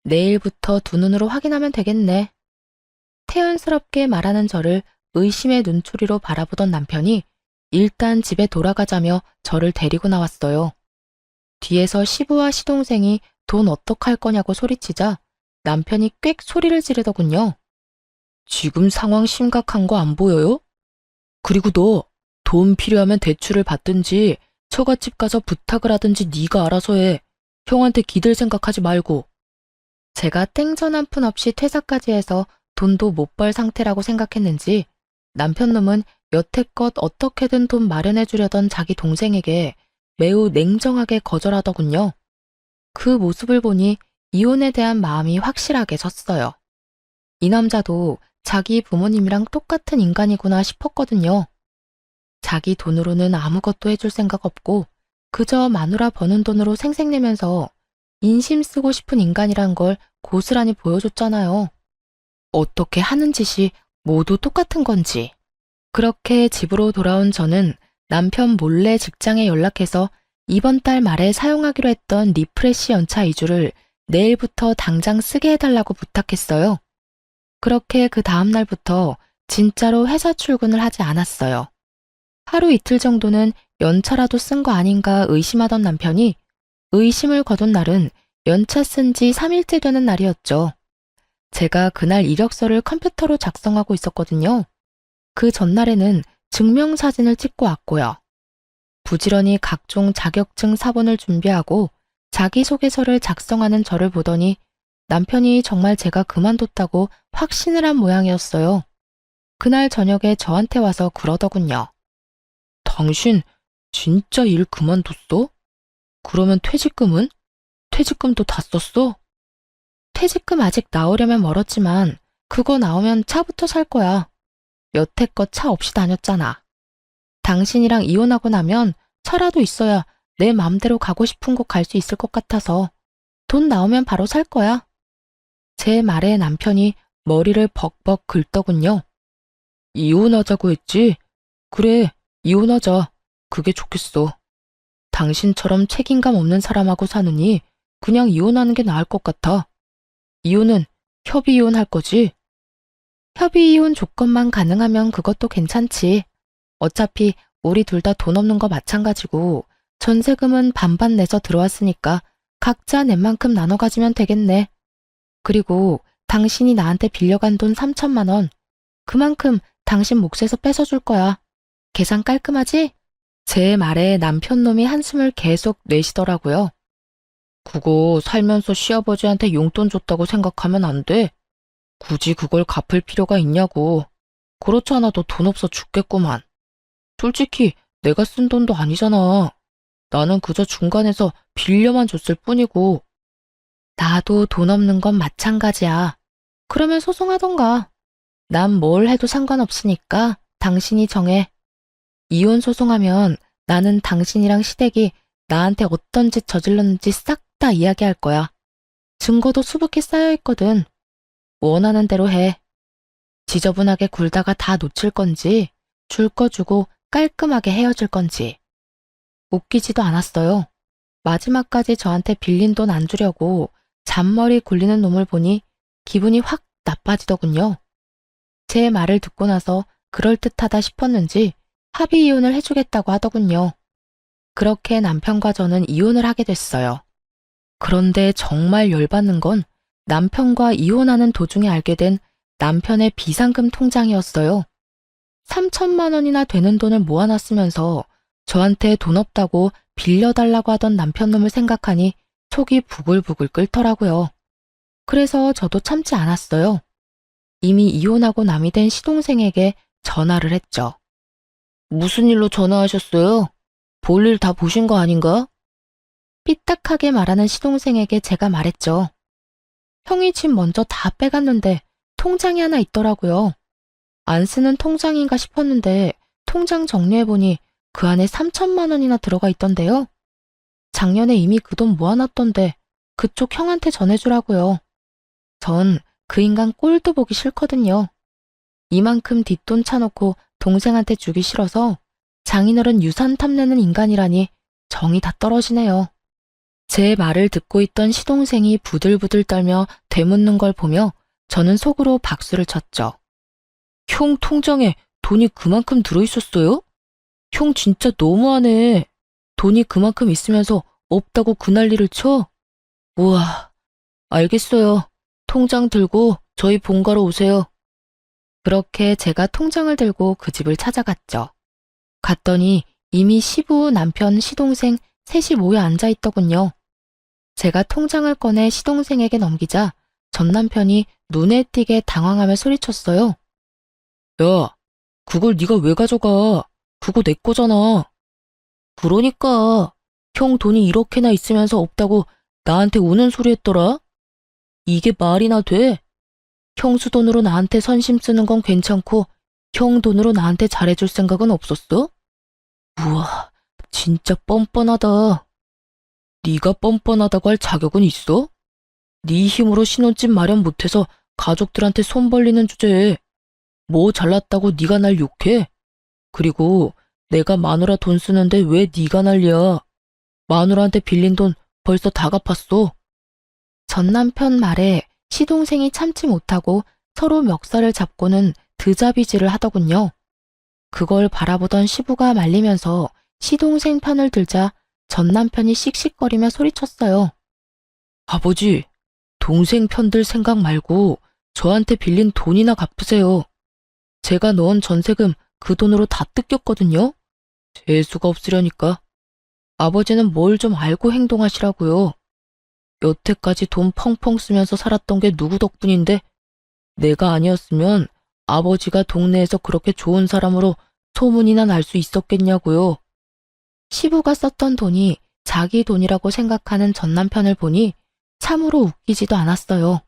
내일부터 두 눈으로 확인하면 되겠네. 태연스럽게 말하는 저를 의심의 눈초리로 바라보던 남편이 일단 집에 돌아가자며 저를 데리고 나왔어요. 뒤에서 시부와 시동생이 돈 어떡할 거냐고 소리치자 남편이 꽥 소리를 지르더군요. 지금 상황 심각한 거 안 보여요? 그리고 너 돈 필요하면 대출을 받든지 처갓집 가서 부탁을 하든지 네가 알아서 해. 형한테 기댈 생각하지 말고. 제가 땡전 한 푼 없이 퇴사까지 해서 돈도 못 벌 상태라고 생각했는지 남편 놈은 여태껏 어떻게든 돈 마련해 주려던 자기 동생에게 매우 냉정하게 거절하더군요. 그 모습을 보니 이혼에 대한 마음이 확실하게 섰어요. 이 남자도 자기 부모님이랑 똑같은 인간이구나 싶었거든요. 자기 돈으로는 아무것도 해줄 생각 없고 그저 마누라 버는 돈으로 생색내면서 인심 쓰고 싶은 인간이란 걸 고스란히 보여줬잖아요. 어떻게 하는 짓이 모두 똑같은 건지. 그렇게 집으로 돌아온 저는 남편 몰래 직장에 연락해서 이번 달 말에 사용하기로 했던 리프레시 연차 2주를 내일부터 당장 쓰게 해달라고 부탁했어요. 그렇게 그 다음 날부터 진짜로 회사 출근을 하지 않았어요. 하루 이틀 정도는 연차라도 쓴 거 아닌가 의심하던 남편이 의심을 거둔 날은 연차 쓴 지 3일째 되는 날이었죠. 제가 그날 이력서를 컴퓨터로 작성하고 있었거든요. 그 전날에는 증명사진을 찍고 왔고요. 부지런히 각종 자격증 사본을 준비하고 자기소개서를 작성하는 저를 보더니 남편이 정말 제가 그만뒀다고 확신을 한 모양이었어요. 그날 저녁에 저한테 와서 그러더군요. 당신 진짜 일 그만뒀어? 그러면 퇴직금은? 퇴직금도 다 썼어? 퇴직금 아직 나오려면 멀었지만 그거 나오면 차부터 살 거야. 여태껏 차 없이 다녔잖아. 당신이랑 이혼하고 나면 차라도 있어야 내 맘대로 가고 싶은 곳 갈 수 있을 것 같아서 돈 나오면 바로 살 거야. 제 말에 남편이 머리를 벅벅 긁더군요. 이혼하자고 했지? 그래, 이혼하자. 그게 좋겠어. 당신처럼 책임감 없는 사람하고 사느니 그냥 이혼하는 게 나을 것 같아. 이혼은 협의 이혼할 거지? 협의 이혼 조건만 가능하면 그것도 괜찮지. 어차피 우리 둘 다 돈 없는 거 마찬가지고 전세금은 반반 내서 들어왔으니까 각자 낸 만큼 나눠 가지면 되겠네. 그리고 당신이 나한테 빌려간 돈 3천만 원. 그만큼 당신 몫에서 뺏어줄 거야. 계산 깔끔하지? 제 말에 남편 놈이 한숨을 계속 내쉬더라고요. 그거 살면서 시아버지한테 용돈 줬다고 생각하면 안 돼. 굳이 그걸 갚을 필요가 있냐고. 그렇지 않아도 돈 없어 죽겠구만. 솔직히 내가 쓴 돈도 아니잖아. 나는 그저 중간에서 빌려만 줬을 뿐이고. 나도 돈 없는 건 마찬가지야. 그러면 소송하던가. 난 뭘 해도 상관없으니까 당신이 정해. 이혼 소송하면 나는 당신이랑 시댁이 나한테 어떤 짓 저질렀는지 싹 다 이야기할 거야. 증거도 수북히 쌓여있거든. 원하는 대로 해. 지저분하게 굴다가 다 놓칠 건지 줄 거 주고 깔끔하게 헤어질 건지. 웃기지도 않았어요. 마지막까지 저한테 빌린 돈 안 주려고 잔머리 굴리는 놈을 보니 기분이 확 나빠지더군요. 제 말을 듣고 나서 그럴듯하다 싶었는지 합의 이혼을 해주겠다고 하더군요. 그렇게 남편과 저는 이혼을 하게 됐어요. 그런데 정말 열받는 건 남편과 이혼하는 도중에 알게 된 남편의 비상금 통장이었어요. 3천만 원이나 되는 돈을 모아놨으면서 저한테 돈 없다고 빌려달라고 하던 남편 놈을 생각하니 속이 부글부글 끓더라고요. 그래서 저도 참지 않았어요. 이미 이혼하고 남이 된 시동생에게 전화를 했죠. 무슨 일로 전화하셨어요? 볼일 다 보신 거 아닌가? 삐딱하게 말하는 시동생에게 제가 말했죠. 형이 집 먼저 다 빼갔는데 통장이 하나 있더라고요. 안 쓰는 통장인가 싶었는데 통장 정리해보니 그 안에 3천만 원이나 들어가 있던데요. 작년에 이미 그 돈 모아놨던데 그쪽 형한테 전해주라고요. 전 그 인간 꼴도 보기 싫거든요. 이만큼 뒷돈 차놓고 동생한테 주기 싫어서 장인어른 유산 탐내는 인간이라니 정이 다 떨어지네요. 제 말을 듣고 있던 시동생이 부들부들 떨며 되묻는 걸 보며 저는 속으로 박수를 쳤죠. 형 통장에 돈이 그만큼 들어있었어요? 형 진짜 너무하네. 돈이 그만큼 있으면서 없다고 그 난리를 쳐? 우와, 알겠어요. 통장 들고 저희 본가로 오세요. 그렇게 제가 통장을 들고 그 집을 찾아갔죠. 갔더니 이미 시부, 남편, 시동생 셋이 모여 앉아있더군요. 제가 통장을 꺼내 시동생에게 넘기자 전 남편이 눈에 띄게 당황하며 소리쳤어요. 야, 그걸 네가 왜 가져가? 그거 내 거잖아. 그러니까 형 돈이 이렇게나 있으면서 없다고 나한테 우는 소리 했더라? 이게 말이나 돼? 형수 돈으로 나한테 선심 쓰는 건 괜찮고 형 돈으로 나한테 잘해줄 생각은 없었어? 우와, 진짜 뻔뻔하다. 네가 뻔뻔하다고 할 자격은 있어? 네 힘으로 신혼집 마련 못해서 가족들한테 손 벌리는 주제에 뭐 잘났다고 네가 날 욕해? 그리고 내가 마누라 돈 쓰는데 왜 네가 난리야? 마누라한테 빌린 돈 벌써 다 갚았어. 전 남편 말에 시동생이 참지 못하고 서로 멱살을 잡고는 드자비질을 하더군요. 그걸 바라보던 시부가 말리면서 시동생 편을 들자 전 남편이 씩씩거리며 소리쳤어요. 아버지, 동생 편들 생각 말고 저한테 빌린 돈이나 갚으세요. 제가 넣은 전세금 그 돈으로 다 뜯겼거든요. 재수가 없으려니까. 아버지는 뭘 좀 알고 행동하시라고요. 여태까지 돈 펑펑 쓰면서 살았던 게 누구 덕분인데 내가 아니었으면 아버지가 동네에서 그렇게 좋은 사람으로 소문이나 날 수 있었겠냐고요. 시부가 썼던 돈이 자기 돈이라고 생각하는 전 남편을 보니 참으로 웃기지도 않았어요.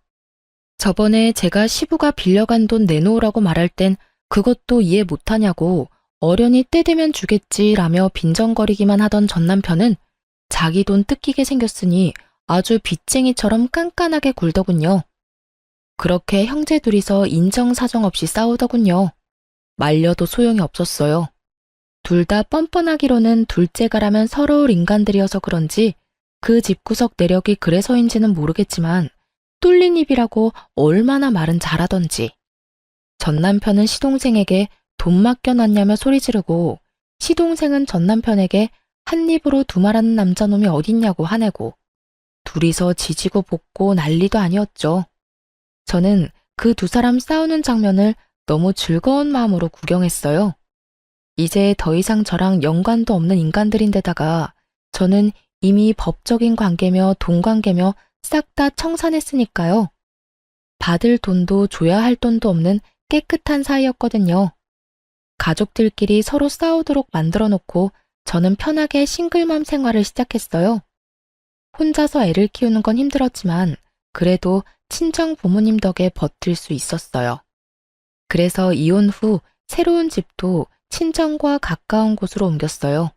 저번에 제가 시부가 빌려간 돈 내놓으라고 말할 땐 그것도 이해 못하냐고 어련히 때 되면 주겠지라며 빈정거리기만 하던 전 남편은 자기 돈 뜯기게 생겼으니 아주 빚쟁이처럼 깐깐하게 굴더군요. 그렇게 형제 둘이서 인정사정 없이 싸우더군요. 말려도 소용이 없었어요. 둘 다 뻔뻔하기로는 둘째가라면 서러울 인간들이어서 그런지 그 집구석 내력이 그래서인지는 모르겠지만 뚫린 입이라고 얼마나 말은 잘하던지. 전 남편은 시동생에게 돈 맡겨놨냐며 소리 지르고 시동생은 전 남편에게 한 입으로 두말하는 남자놈이 어딨냐고 화내고 둘이서 지지고 볶고 난리도 아니었죠. 저는 그 두 사람 싸우는 장면을 너무 즐거운 마음으로 구경했어요. 이제 더 이상 저랑 연관도 없는 인간들인데다가 저는 이미 법적인 관계며 돈관계며 싹 다 청산했으니까요. 받을 돈도 줘야 할 돈도 없는 깨끗한 사이였거든요. 가족들끼리 서로 싸우도록 만들어 놓고 저는 편하게 싱글맘 생활을 시작했어요. 혼자서 애를 키우는 건 힘들었지만 그래도 친정 부모님 덕에 버틸 수 있었어요. 그래서 이혼 후 새로운 집도 친정과 가까운 곳으로 옮겼어요.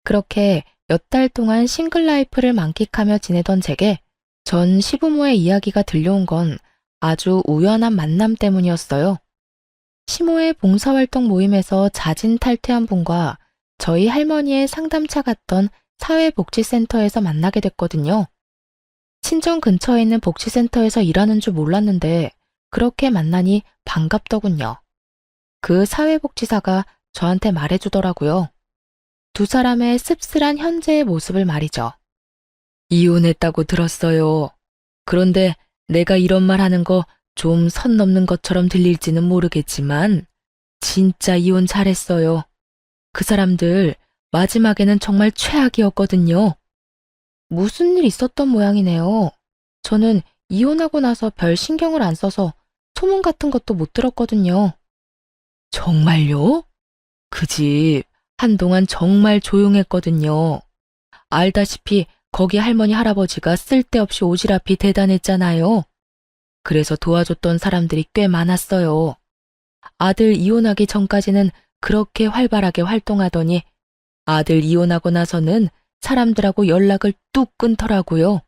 그렇게 몇 달 동안 싱글 라이프를 만끽하며 지내던 제게 전 시부모의 이야기가 들려온 건 아주 우연한 만남 때문이었어요. 시모의 봉사활동 모임에서 자진 탈퇴한 분과 저희 할머니의 상담차 갔던 사회복지센터에서 만나게 됐거든요. 친정 근처에 있는 복지센터에서 일하는 줄 몰랐는데 그렇게 만나니 반갑더군요. 그 사회복지사가 저한테 말해주더라고요. 두 사람의 씁쓸한 현재의 모습을 말이죠. 이혼했다고 들었어요. 그런데 내가 이런 말 하는 거 좀 선 넘는 것처럼 들릴지는 모르겠지만 진짜 이혼 잘했어요. 그 사람들 마지막에는 정말 최악이었거든요. 무슨 일 있었던 모양이네요. 저는 이혼하고 나서 별 신경을 안 써서 소문 같은 것도 못 들었거든요. 정말요? 그 집 한동안 정말 조용했거든요. 알다시피 거기 할머니 할아버지가 쓸데없이 오지랖이 대단했잖아요. 그래서 도와줬던 사람들이 꽤 많았어요. 아들 이혼하기 전까지는 그렇게 활발하게 활동하더니 아들 이혼하고 나서는 사람들하고 연락을 뚝 끊더라고요.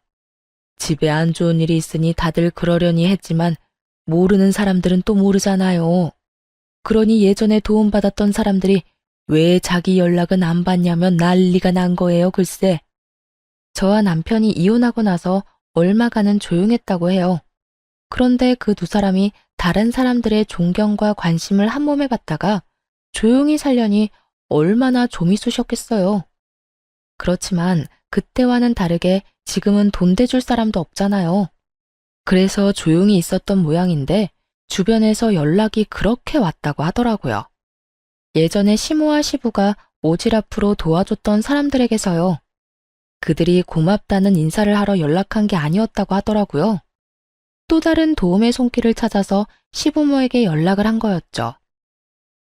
집에 안 좋은 일이 있으니 다들 그러려니 했지만 모르는 사람들은 또 모르잖아요. 그러니 예전에 도움받았던 사람들이 왜 자기 연락은 안 받냐면 난리가 난 거예요, 글쎄. 저와 남편이 이혼하고 나서 얼마간은 조용했다고 해요. 그런데 그 두 사람이 다른 사람들의 존경과 관심을 한 몸에 받다가 조용히 살려니 얼마나 좀이 쑤셨겠어요. 그렇지만 그때와는 다르게 지금은 돈 대줄 사람도 없잖아요. 그래서 조용히 있었던 모양인데 주변에서 연락이 그렇게 왔다고 하더라고요. 예전에 시모와 시부가 오지랖으로 도와줬던 사람들에게서요. 그들이 고맙다는 인사를 하러 연락한 게 아니었다고 하더라고요. 또 다른 도움의 손길을 찾아서 시부모에게 연락을 한 거였죠.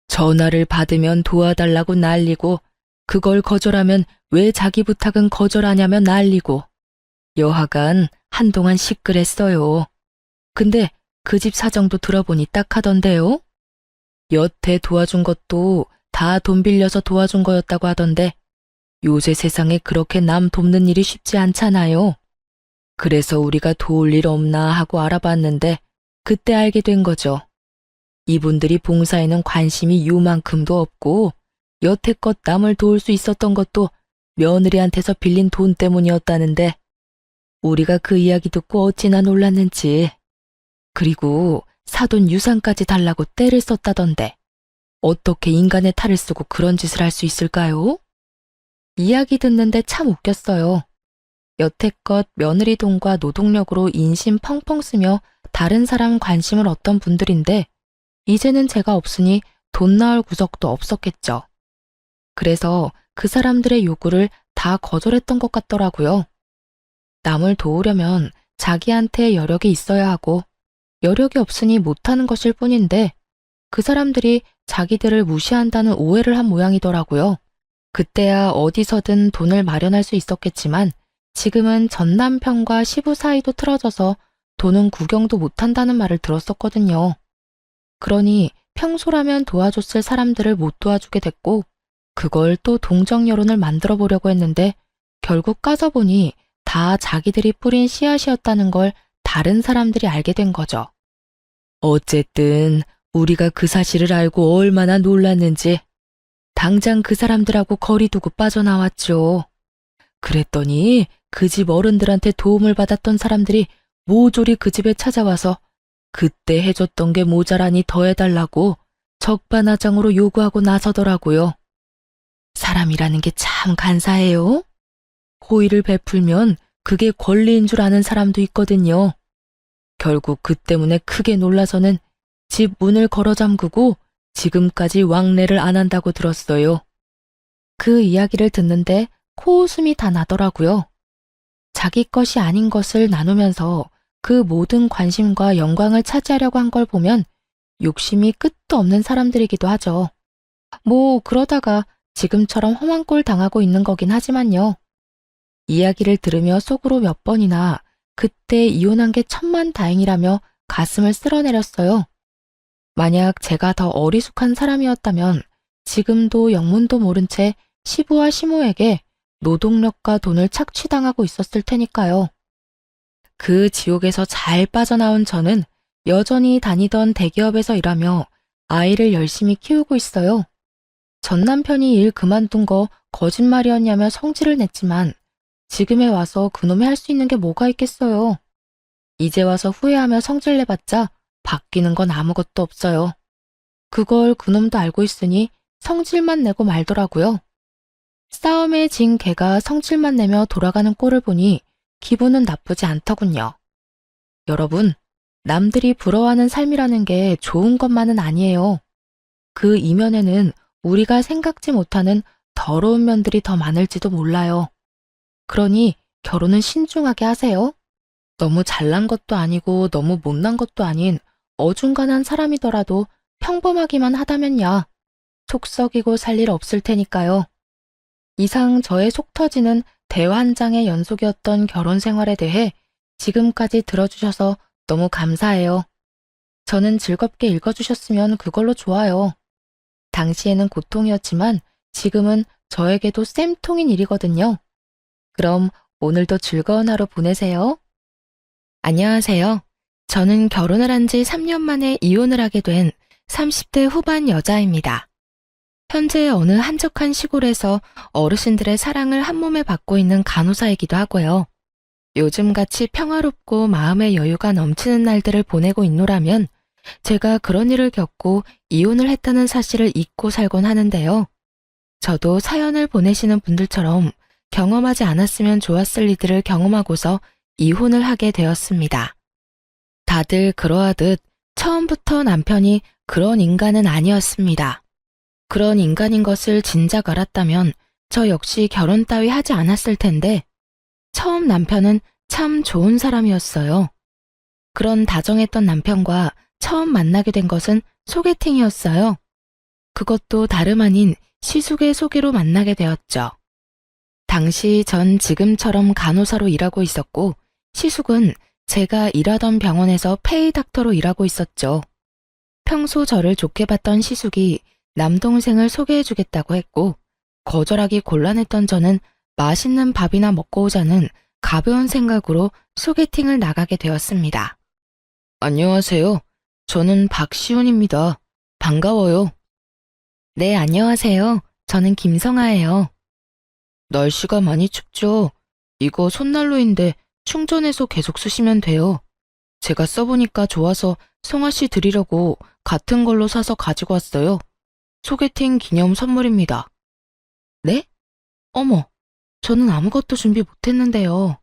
전화를 받으면 도와달라고 난리고 그걸 거절하면 왜 자기 부탁은 거절하냐며 난리고 여하간 한동안 시끌했어요. 근데 그 집 사정도 들어보니 딱하던데요. 여태 도와준 것도 다 돈 빌려서 도와준 거였다고 하던데 요새 세상에 그렇게 남 돕는 일이 쉽지 않잖아요. 그래서 우리가 도울 일 없나 하고 알아봤는데 그때 알게 된 거죠. 이분들이 봉사에는 관심이 요만큼도 없고 여태껏 남을 도울 수 있었던 것도 며느리한테서 빌린 돈 때문이었다는데 우리가 그 이야기 듣고 어찌나 놀랐는지. 그리고 사돈 유산까지 달라고 떼를 썼다던데 어떻게 인간의 탈을 쓰고 그런 짓을 할 수 있을까요? 이야기 듣는데 참 웃겼어요. 여태껏 며느리 돈과 노동력으로 인심 펑펑 쓰며 다른 사람 관심을 얻던 분들인데 이제는 제가 없으니 돈 나올 구석도 없었겠죠. 그래서 그 사람들의 요구를 다 거절했던 것 같더라고요. 남을 도우려면 자기한테 여력이 있어야 하고 여력이 없으니 못하는 것일 뿐인데 그 사람들이 자기들을 무시한다는 오해를 한 모양이더라고요. 그때야 어디서든 돈을 마련할 수 있었겠지만 지금은 전 남편과 시부 사이도 틀어져서 돈은 구경도 못한다는 말을 들었었거든요. 그러니 평소라면 도와줬을 사람들을 못 도와주게 됐고 그걸 또 동정 여론을 만들어 보려고 했는데 결국 까져보니 다 자기들이 뿌린 씨앗이었다는 걸 다른 사람들이 알게 된 거죠. 어쨌든 우리가 그 사실을 알고 얼마나 놀랐는지 당장 그 사람들하고 거리 두고 빠져나왔죠. 그랬더니 그 집 어른들한테 도움을 받았던 사람들이 모조리 그 집에 찾아와서 그때 해줬던 게 모자라니 더 해달라고 적반하장으로 요구하고 나서더라고요. 사람이라는 게 참 간사해요. 호의를 베풀면 그게 권리인 줄 아는 사람도 있거든요. 결국 그 때문에 크게 놀라서는 집 문을 걸어 잠그고 지금까지 왕래를 안 한다고 들었어요. 그 이야기를 듣는데 코웃음이 다 나더라고요. 자기 것이 아닌 것을 나누면서 그 모든 관심과 영광을 차지하려고 한 걸 보면 욕심이 끝도 없는 사람들이기도 하죠. 뭐 그러다가 지금처럼 험한 꼴 당하고 있는 거긴 하지만요. 이야기를 들으며 속으로 몇 번이나 그때 이혼한 게 천만다행이라며 가슴을 쓸어내렸어요. 만약 제가 더 어리숙한 사람이었다면 지금도 영문도 모른 채 시부와 시모에게 노동력과 돈을 착취당하고 있었을 테니까요. 그 지옥에서 잘 빠져나온 저는 여전히 다니던 대기업에서 일하며 아이를 열심히 키우고 있어요. 전 남편이 일 그만둔 거 거짓말이었냐며 성질을 냈지만 지금에 와서 그놈이 할 수 있는 게 뭐가 있겠어요. 이제 와서 후회하며 성질 내봤자 바뀌는 건 아무것도 없어요. 그걸 그놈도 알고 있으니 성질만 내고 말더라고요. 싸움에 진 개가 성질만 내며 돌아가는 꼴을 보니 기분은 나쁘지 않더군요. 여러분, 남들이 부러워하는 삶이라는 게 좋은 것만은 아니에요. 그 이면에는 우리가 생각지 못하는 더러운 면들이 더 많을지도 몰라요. 그러니 결혼은 신중하게 하세요. 너무 잘난 것도 아니고 너무 못난 것도 아닌 어중간한 사람이더라도 평범하기만 하다면야 속 썩이고 살 일 없을 테니까요. 이상 저의 속 터지는 대화 한 장의 연속이었던 결혼 생활에 대해 지금까지 들어주셔서 너무 감사해요. 저는 즐겁게 읽어주셨으면 그걸로 좋아요. 당시에는 고통이었지만 지금은 저에게도 쌤통인 일이거든요. 그럼 오늘도 즐거운 하루 보내세요. 안녕하세요. 저는 결혼을 한 지 3년 만에 이혼을 하게 된 30대 후반 여자입니다. 현재 어느 한적한 시골에서 어르신들의 사랑을 한 몸에 받고 있는 간호사이기도 하고요. 요즘같이 평화롭고 마음의 여유가 넘치는 날들을 보내고 있노라면 제가 그런 일을 겪고 이혼을 했다는 사실을 잊고 살곤 하는데요. 저도 사연을 보내시는 분들처럼 경험하지 않았으면 좋았을 일들을 경험하고서 이혼을 하게 되었습니다. 다들 그러하듯 처음부터 남편이 그런 인간은 아니었습니다. 그런 인간인 것을 진작 알았다면 저 역시 결혼 따위 하지 않았을 텐데 처음 남편은 참 좋은 사람이었어요. 그런 다정했던 남편과 처음 만나게 된 것은 소개팅이었어요. 그것도 다름 아닌 시숙의 소개로 만나게 되었죠. 당시 전 지금처럼 간호사로 일하고 있었고 시숙은 제가 일하던 병원에서 페이 닥터로 일하고 있었죠. 평소 저를 좋게 봤던 시숙이 남동생을 소개해주겠다고 했고 거절하기 곤란했던 저는 맛있는 밥이나 먹고 오자는 가벼운 생각으로 소개팅을 나가게 되었습니다. 안녕하세요. 저는 박시훈입니다. 반가워요. 네, 안녕하세요. 저는 김성아예요. 날씨가 많이 춥죠? 이거 손난로인데 충전해서 계속 쓰시면 돼요. 제가 써보니까 좋아서 성아 씨 드리려고 같은 걸로 사서 가지고 왔어요. 소개팅 기념 선물입니다. 네? 어머, 저는 아무것도 준비 못했는데요.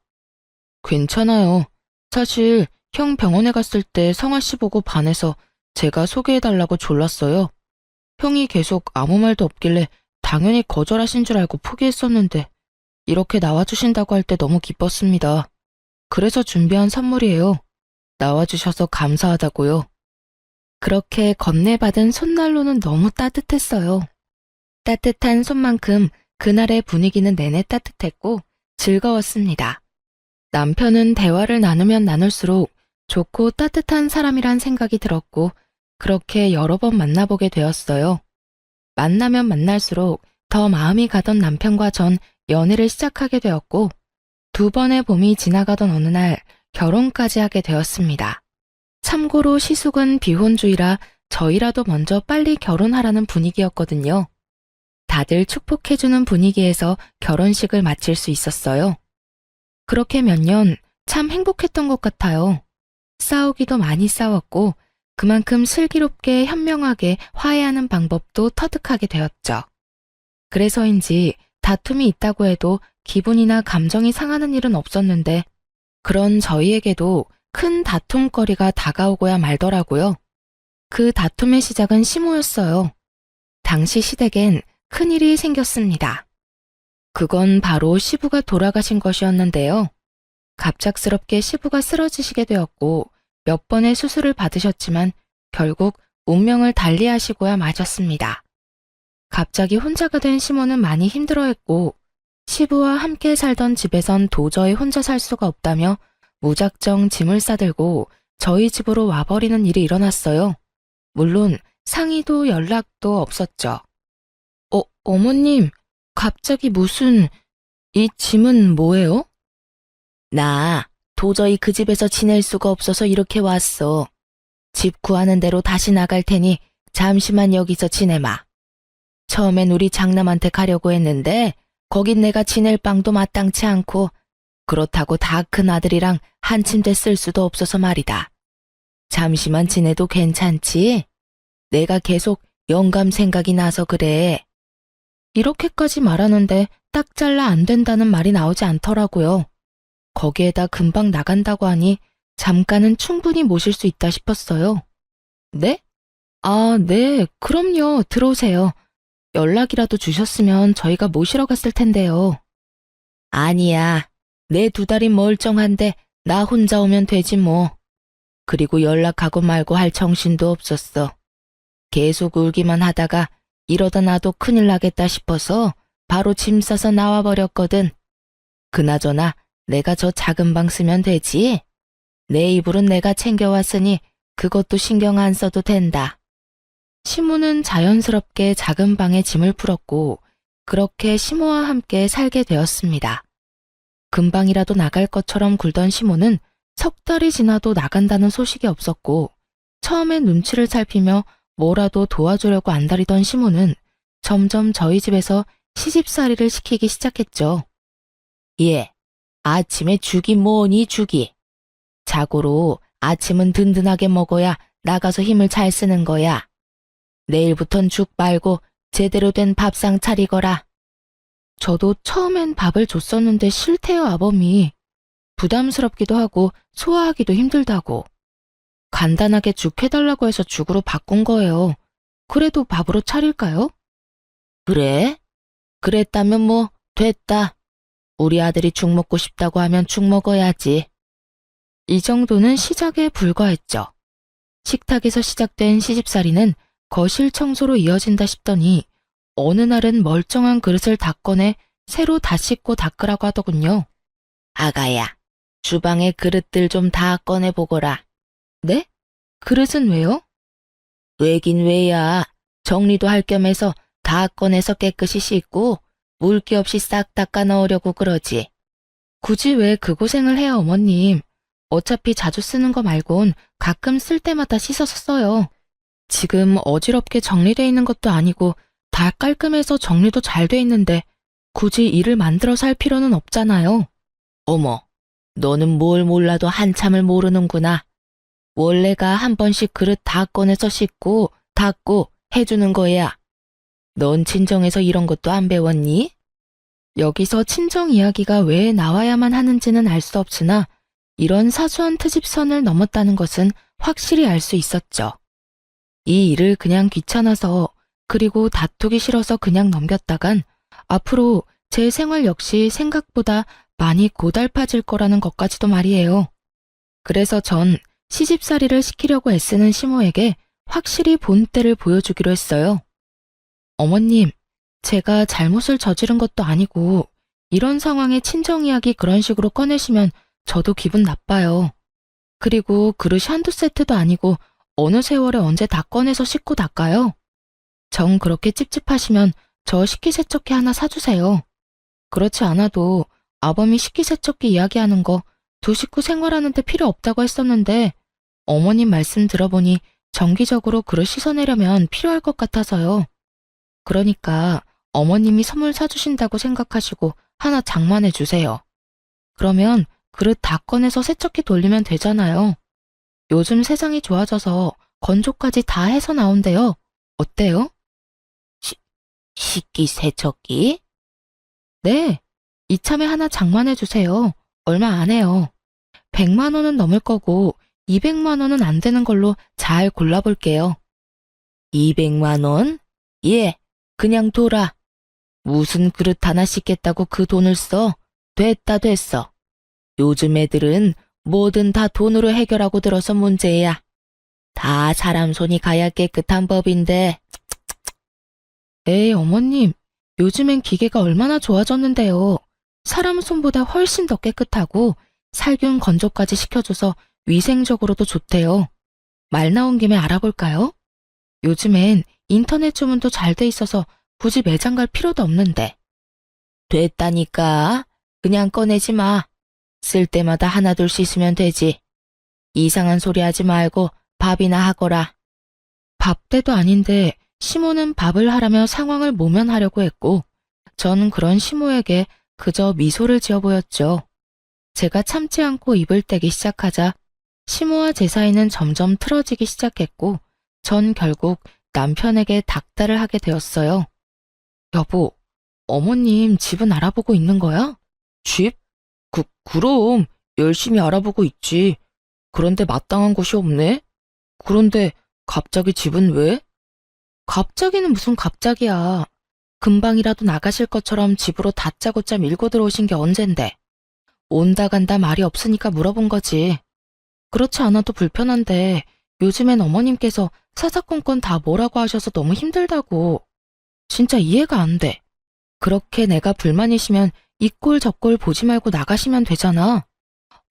괜찮아요. 사실 형 병원에 갔을 때 성아 씨 보고 반해서 제가 소개해달라고 졸랐어요. 형이 계속 아무 말도 없길래 당연히 거절하신 줄 알고 포기했었는데 이렇게 나와주신다고 할 때 너무 기뻤습니다. 그래서 준비한 선물이에요. 나와주셔서 감사하다고요. 그렇게 건네받은 손난로는 너무 따뜻했어요. 따뜻한 손만큼 그날의 분위기는 내내 따뜻했고 즐거웠습니다. 남편은 대화를 나누면 나눌수록 좋고 따뜻한 사람이란 생각이 들었고 그렇게 여러 번 만나보게 되었어요. 만나면 만날수록 더 마음이 가던 남편과 전 연애를 시작하게 되었고 2번의 봄이 지나가던 어느 날 결혼까지 하게 되었습니다. 참고로 시숙은 비혼주의라 저희라도 먼저 빨리 결혼하라는 분위기였거든요. 다들 축복해주는 분위기에서 결혼식을 마칠 수 있었어요. 그렇게 몇 년 참 행복했던 것 같아요. 싸우기도 많이 싸웠고 그만큼 슬기롭게 현명하게 화해하는 방법도 터득하게 되었죠. 그래서인지 다툼이 있다고 해도 기분이나 감정이 상하는 일은 없었는데 그런 저희에게도 큰 다툼거리가 다가오고야 말더라고요. 그 다툼의 시작은 시모였어요. 당시 시댁엔 큰일이 생겼습니다. 그건 바로 시부가 돌아가신 것이었는데요. 갑작스럽게 시부가 쓰러지시게 되었고 몇 번의 수술을 받으셨지만 결국 운명을 달리하시고야 마셨습니다. 갑자기 혼자가 된 시모는 많이 힘들어했고 시부와 함께 살던 집에선 도저히 혼자 살 수가 없다며 무작정 짐을 싸들고 저희 집으로 와버리는 일이 일어났어요. 물론 상의도 연락도 없었죠. 어머님, 갑자기 무슨... 이 짐은 뭐예요? 나 도저히 그 집에서 지낼 수가 없어서 이렇게 왔어. 집 구하는 대로 다시 나갈 테니 잠시만 여기서 지내마. 처음엔 우리 장남한테 가려고 했는데 거긴 내가 지낼 방도 마땅치 않고 그렇다고 다 큰 아들이랑 한 침대 쓸 수도 없어서 말이다. 잠시만 지내도 괜찮지? 내가 계속 영감 생각이 나서 그래. 이렇게까지 말하는데 딱 잘라 안 된다는 말이 나오지 않더라고요. 거기에다 금방 나간다고 하니 잠깐은 충분히 모실 수 있다 싶었어요. 네? 아, 네. 그럼요. 들어오세요. 연락이라도 주셨으면 저희가 모시러 갔을 텐데요. 아니야. 내 두 다리 멀쩡한데 나 혼자 오면 되지 뭐. 그리고 연락하고 말고 할 정신도 없었어. 계속 울기만 하다가 이러다 나도 큰일 나겠다 싶어서 바로 짐 싸서 나와버렸거든. 그나저나 내가 저 작은 방 쓰면 되지? 내 이불은 내가 챙겨왔으니 그것도 신경 안 써도 된다. 시모는 자연스럽게 작은 방에 짐을 풀었고 그렇게 시모와 함께 살게 되었습니다. 금방이라도 나갈 것처럼 굴던 시모는 석 달이 지나도 나간다는 소식이 없었고 처음엔 눈치를 살피며 뭐라도 도와주려고 안달이던 시모는 점점 저희 집에서 시집살이를 시키기 시작했죠. 예, 아침에 죽이 뭐니 죽이. 자고로 아침은 든든하게 먹어야 나가서 힘을 잘 쓰는 거야. 내일부턴 죽 말고 제대로 된 밥상 차리거라. 저도 처음엔 밥을 줬었는데 싫대요, 아범이. 부담스럽기도 하고 소화하기도 힘들다고. 간단하게 죽 해달라고 해서 죽으로 바꾼 거예요. 그래도 밥으로 차릴까요? 그래? 그랬다면 뭐 됐다. 우리 아들이 죽 먹고 싶다고 하면 죽 먹어야지. 이 정도는 시작에 불과했죠. 식탁에서 시작된 시집살이는 거실 청소로 이어진다 싶더니 어느 날은 멀쩡한 그릇을 다 꺼내 새로 다 씻고 닦으라고 하더군요. 아가야, 주방에 그릇들 좀 다 꺼내보거라. 네? 그릇은 왜요? 왜긴 왜야. 정리도 할 겸해서 다 꺼내서 깨끗이 씻고 물기 없이 싹 닦아 넣으려고 그러지. 굳이 왜 그 고생을 해요, 어머님. 어차피 자주 쓰는 거 말곤 가끔 쓸 때마다 씻어서 써요. 지금 어지럽게 정리돼 있는 것도 아니고 다 깔끔해서 정리도 잘 돼 있는데 굳이 일을 만들어서 할 필요는 없잖아요. 어머, 너는 뭘 몰라도 한참을 모르는구나. 원래가 한 번씩 그릇 다 꺼내서 씻고 닦고 해주는 거야. 넌 친정에서 이런 것도 안 배웠니? 여기서 친정 이야기가 왜 나와야만 하는지는 알 수 없으나 이런 사소한 트집선을 넘었다는 것은 확실히 알 수 있었죠. 이 일을 그냥 귀찮아서 그리고 다투기 싫어서 그냥 넘겼다간 앞으로 제 생활 역시 생각보다 많이 고달파질 거라는 것까지도 말이에요. 그래서 전 시집살이를 시키려고 애쓰는 시모에게 확실히 본때를 보여주기로 했어요. 어머님, 제가 잘못을 저지른 것도 아니고 이런 상황에 친정 이야기 그런 식으로 꺼내시면 저도 기분 나빠요. 그리고 그릇이 한두 세트도 아니고 어느 세월에 언제 다 꺼내서 씻고 닦아요? 정 그렇게 찝찝하시면 저 식기세척기 하나 사주세요. 그렇지 않아도 아범이 식기세척기 이야기하는 거 두 식구 생활하는데 필요 없다고 했었는데 어머님 말씀 들어보니 정기적으로 그릇 씻어내려면 필요할 것 같아서요. 그러니까 어머님이 선물 사주신다고 생각하시고 하나 장만해 주세요. 그러면 그릇 다 꺼내서 세척기 돌리면 되잖아요. 요즘 세상이 좋아져서 건조까지 다 해서 나온대요. 어때요? 식기세척기? 네, 이참에 하나 장만해 주세요. 얼마 안 해요. 100만 원은 넘을 거고 200만 원은 안 되는 걸로 잘 골라볼게요. 200만 원? 예, 그냥 둬라. 무슨 그릇 하나 씻겠다고 그 돈을 써? 됐어. 요즘 애들은 뭐든 다 돈으로 해결하고 들어서 문제야. 다 사람 손이 가야 깨끗한 법인데. 에이, 어머님. 요즘엔 기계가 얼마나 좋아졌는데요. 사람 손보다 훨씬 더 깨끗하고 살균 건조까지 시켜줘서 위생적으로도 좋대요. 말 나온 김에 알아볼까요? 요즘엔 인터넷 주문도 잘 돼 있어서 굳이 매장 갈 필요도 없는데. 됐다니까. 그냥 꺼내지 마. 쓸 때마다 하나둘 씻으면 되지. 이상한 소리 하지 말고 밥이나 하거라. 밥 때도 아닌데 시모는 밥을 하라며 상황을 모면하려고 했고, 전 그런 시모에게 그저 미소를 지어 보였죠. 제가 참지 않고 입을 떼기 시작하자 시모와 제 사이는 점점 틀어지기 시작했고, 전 결국 남편에게 닥달을 하게 되었어요. 여보, 어머님 집은 알아보고 있는 거야? 집? 그럼 열심히 알아보고 있지. 그런데 마땅한 곳이 없네? 그런데 갑자기 집은 왜? 갑자기는 무슨 갑자기야. 금방이라도 나가실 것처럼 집으로 다짜고짜 밀고 들어오신 게 언젠데. 온다 간다 말이 없으니까 물어본 거지. 그렇지 않아도 불편한데 요즘엔 어머님께서 사사건건 다 뭐라고 하셔서 너무 힘들다고. 진짜 이해가 안 돼. 그렇게 내가 불만이시면 이 꼴 저 꼴 보지 말고 나가시면 되잖아.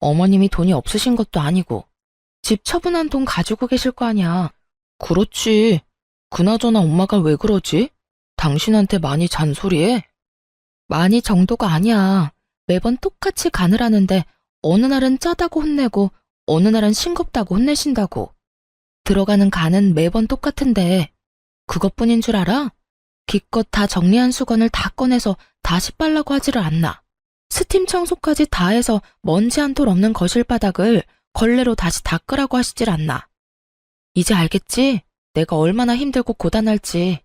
어머님이 돈이 없으신 것도 아니고 집 처분한 돈 가지고 계실 거 아니야. 그렇지. 그나저나 엄마가 왜 그러지? 당신한테 많이 잔소리해? 많이 정도가 아니야. 매번 똑같이 간을 하는데 어느 날은 짜다고 혼내고 어느 날은 싱겁다고 혼내신다고. 들어가는 간은 매번 똑같은데 그것뿐인 줄 알아? 기껏 다 정리한 수건을 다 꺼내서 다시 빨라고 하지를 않나. 스팀 청소까지 다 해서 먼지 한 톨 없는 거실 바닥을 걸레로 다시 닦으라고 하시질 않나. 이제 알겠지? 내가 얼마나 힘들고 고단할지.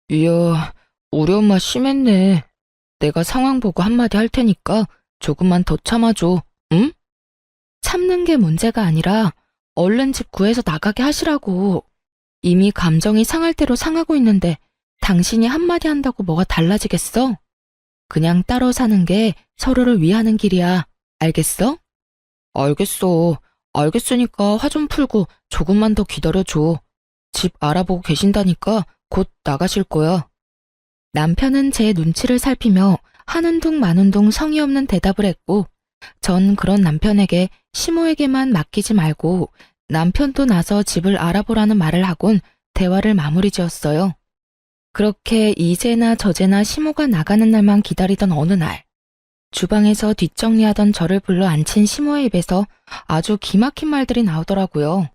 이야, 우리 엄마 심했네. 내가 상황 보고 한마디 할 테니까 조금만 더 참아줘, 응? 참는 게 문제가 아니라 얼른 집 구해서 나가게 하시라고. 이미 감정이 상할 대로 상하고 있는데 당신이 한마디 한다고 뭐가 달라지겠어? 그냥 따로 사는 게 서로를 위하는 길이야. 알겠어? 알겠어. 알겠으니까 화 좀 풀고 조금만 더 기다려줘. 집 알아보고 계신다니까 곧 나가실 거야. 남편은 제 눈치를 살피며 하는 둥 마는 둥 성의 없는 대답을 했고, 전 그런 남편에게 시모에게만 맡기지 말고 남편도 나서 집을 알아보라는 말을 하곤 대화를 마무리 지었어요. 그렇게 이제나 저제나 시모가 나가는 날만 기다리던 어느 날, 주방에서 뒷정리하던 저를 불러 앉힌 시모의 입에서 아주 기막힌 말들이 나오더라고요.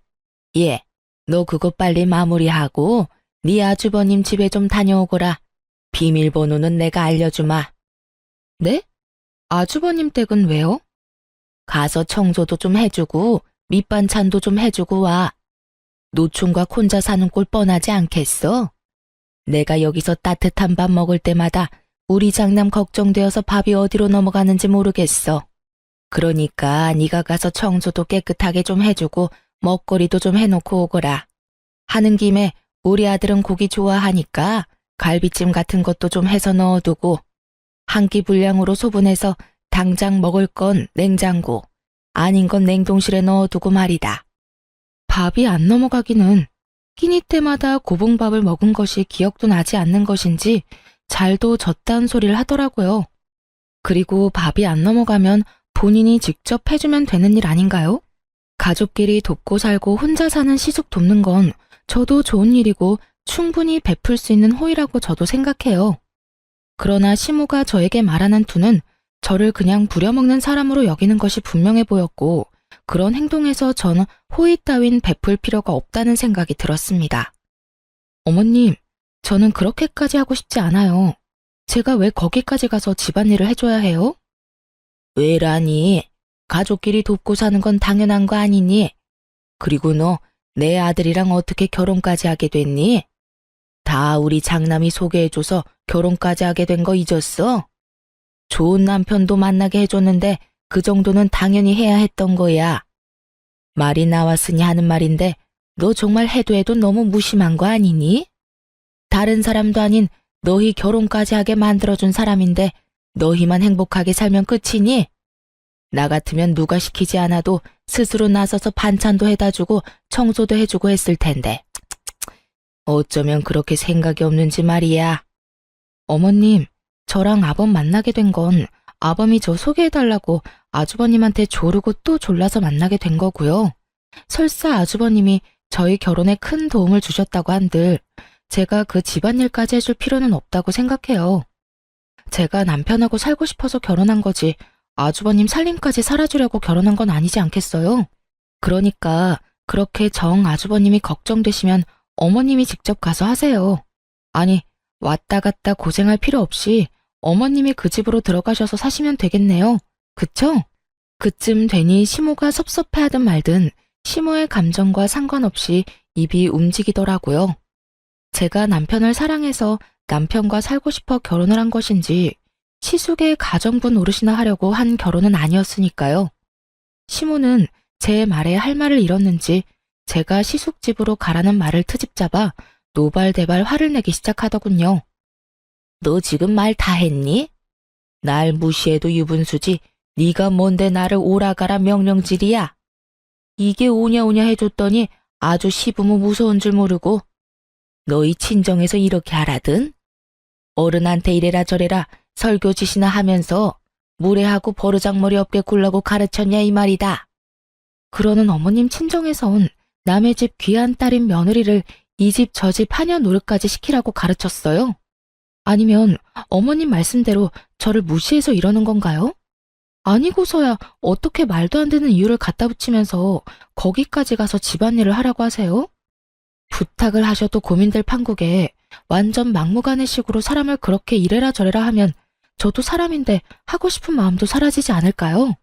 예, 너 그거 빨리 마무리하고 네 아주버님 집에 좀 다녀오거라. 비밀번호는 내가 알려주마. 네? 아주버님 댁은 왜요? 가서 청소도 좀 해주고 밑반찬도 좀 해주고 와. 노총각 혼자 사는 꼴 뻔하지 않겠어? 내가 여기서 따뜻한 밥 먹을 때마다 우리 장남 걱정되어서 밥이 어디로 넘어가는지 모르겠어. 그러니까 네가 가서 청소도 깨끗하게 좀 해주고 먹거리도 좀 해놓고 오거라. 하는 김에 우리 아들은 고기 좋아하니까 갈비찜 같은 것도 좀 해서 넣어두고 한 끼 분량으로 소분해서 당장 먹을 건 냉장고, 아닌 건 냉동실에 넣어두고 말이다. 밥이 안 넘어가기는 끼니 때마다 고봉밥을 먹은 것이 기억도 나지 않는 것인지 잘도 졌다는 소리를 하더라고요. 그리고 밥이 안 넘어가면 본인이 직접 해주면 되는 일 아닌가요? 가족끼리 돕고 살고 혼자 사는 시숙 돕는 건 저도 좋은 일이고 충분히 베풀 수 있는 호의라고 저도 생각해요. 그러나 시모가 저에게 말하는 투는 저를 그냥 부려먹는 사람으로 여기는 것이 분명해 보였고, 그런 행동에서 저는 호의 따윈 베풀 필요가 없다는 생각이 들었습니다. 어머님, 저는 그렇게까지 하고 싶지 않아요. 제가 왜 거기까지 가서 집안일을 해줘야 해요? 왜라니? 가족끼리 돕고 사는 건 당연한 거 아니니? 그리고 너 내 아들이랑 어떻게 결혼까지 하게 됐니? 다 우리 장남이 소개해줘서 결혼까지 하게 된 거 잊었어? 좋은 남편도 만나게 해줬는데 그 정도는 당연히 해야 했던 거야. 말이 나왔으니 하는 말인데 너 정말 해도 해도 너무 무심한 거 아니니? 다른 사람도 아닌 너희 결혼까지 하게 만들어준 사람인데 너희만 행복하게 살면 끝이니? 나 같으면 누가 시키지 않아도 스스로 나서서 반찬도 해다 주고 청소도 해주고 했을 텐데. 어쩌면 그렇게 생각이 없는지 말이야. 어머님, 저랑 아범 만나게 된 건 아범이 저 소개해달라고 아주버님한테 조르고 또 졸라서 만나게 된 거고요. 설사 아주버님이 저희 결혼에 큰 도움을 주셨다고 한들 제가 그 집안일까지 해줄 필요는 없다고 생각해요. 제가 남편하고 살고 싶어서 결혼한 거지 아주버님 살림까지 살아주려고 결혼한 건 아니지 않겠어요? 그러니까 그렇게 정 아주버님이 걱정되시면 어머님이 직접 가서 하세요. 아니, 왔다 갔다 고생할 필요 없이 어머님이 그 집으로 들어가셔서 사시면 되겠네요. 그쵸? 그쯤 되니 시모가 섭섭해하든 말든 시모의 감정과 상관없이 입이 움직이더라고요. 제가 남편을 사랑해서 남편과 살고 싶어 결혼을 한 것인지 시숙의 가정부 노릇이나 하려고 한 결혼은 아니었으니까요. 시모는 제 말에 할 말을 잃었는지 제가 시숙 집으로 가라는 말을 트집잡아 노발대발 화를 내기 시작하더군요. 너 지금 말 다 했니? 날 무시해도 유분수지 네가 뭔데 나를 오라가라 명령질이야. 이게 오냐오냐 해줬더니 아주 시부모 무서운 줄 모르고 너희 친정에서 이렇게 하라든? 어른한테 이래라 저래라 설교짓이나 하면서 무례하고 버르장머리 없게 굴라고 가르쳤냐 이 말이다. 그러는 어머님 친정에선 남의 집 귀한 딸인 며느리를 이 집 저 집 하녀 노릇까지 시키라고 가르쳤어요. 아니면 어머님 말씀대로 저를 무시해서 이러는 건가요? 아니고서야 어떻게 말도 안 되는 이유를 갖다 붙이면서 거기까지 가서 집안일을 하라고 하세요? 부탁을 하셔도 고민될 판국에 완전 막무가내식으로 사람을 그렇게 이래라 저래라 하면 저도 사람인데 하고 싶은 마음도 사라지지 않을까요?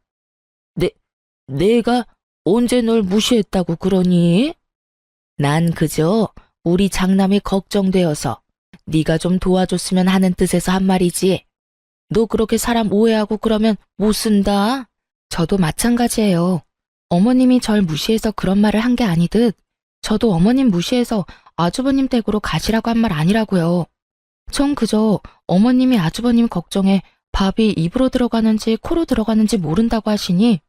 내가 언제 널 무시했다고 그러니? 난 그저 우리 장남이 걱정되어서 네가 좀 도와줬으면 하는 뜻에서 한 말이지. 너 그렇게 사람 오해하고 그러면 못 쓴다. 저도 마찬가지예요. 어머님이 절 무시해서 그런 말을 한 게 아니듯 저도 어머님 무시해서 아주버님 댁으로 가시라고 한 말 아니라고요. 전 그저 어머님이 아주버님 걱정에 밥이 입으로 들어가는지 코로 들어가는지 모른다고 하시니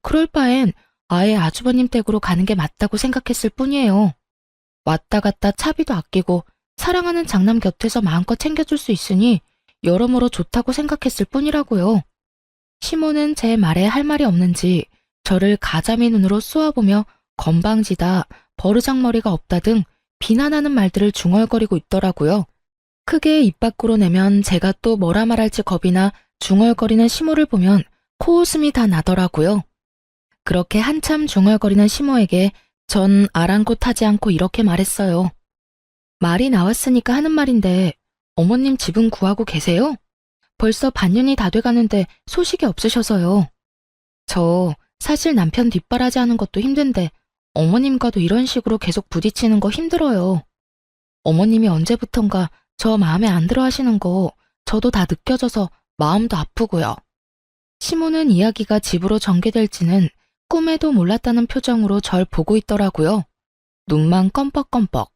그럴 바엔 아예 아주버님 댁으로 가는 게 맞다고 생각했을 뿐이에요. 왔다 갔다 차비도 아끼고 사랑하는 장남 곁에서 마음껏 챙겨줄 수 있으니 여러모로 좋다고 생각했을 뿐이라고요. 시모는 제 말에 할 말이 없는지 저를 가자미 눈으로 쏘아보며 건방지다, 버르장머리가 없다 등 비난하는 말들을 중얼거리고 있더라고요. 크게 입 밖으로 내면 제가 또 뭐라 말할지 겁이나 중얼거리는 시모를 보면 코웃음이 다 나더라고요. 그렇게 한참 중얼거리는 시모에게 전 아랑곳하지 않고 이렇게 말했어요. 말이 나왔으니까 하는 말인데 어머님 집은 구하고 계세요? 벌써 반년이 다 돼가는데 소식이 없으셔서요. 저 사실 남편 뒷바라지 하는 것도 힘든데 어머님과도 이런 식으로 계속 부딪히는 거 힘들어요. 어머님이 언제부턴가 저 마음에 안 들어 하시는 거 저도 다 느껴져서 마음도 아프고요. 시모는 이야기가 집으로 전개될지는 꿈에도 몰랐다는 표정으로 절 보고 있더라고요. 눈만 껌뻑껌뻑.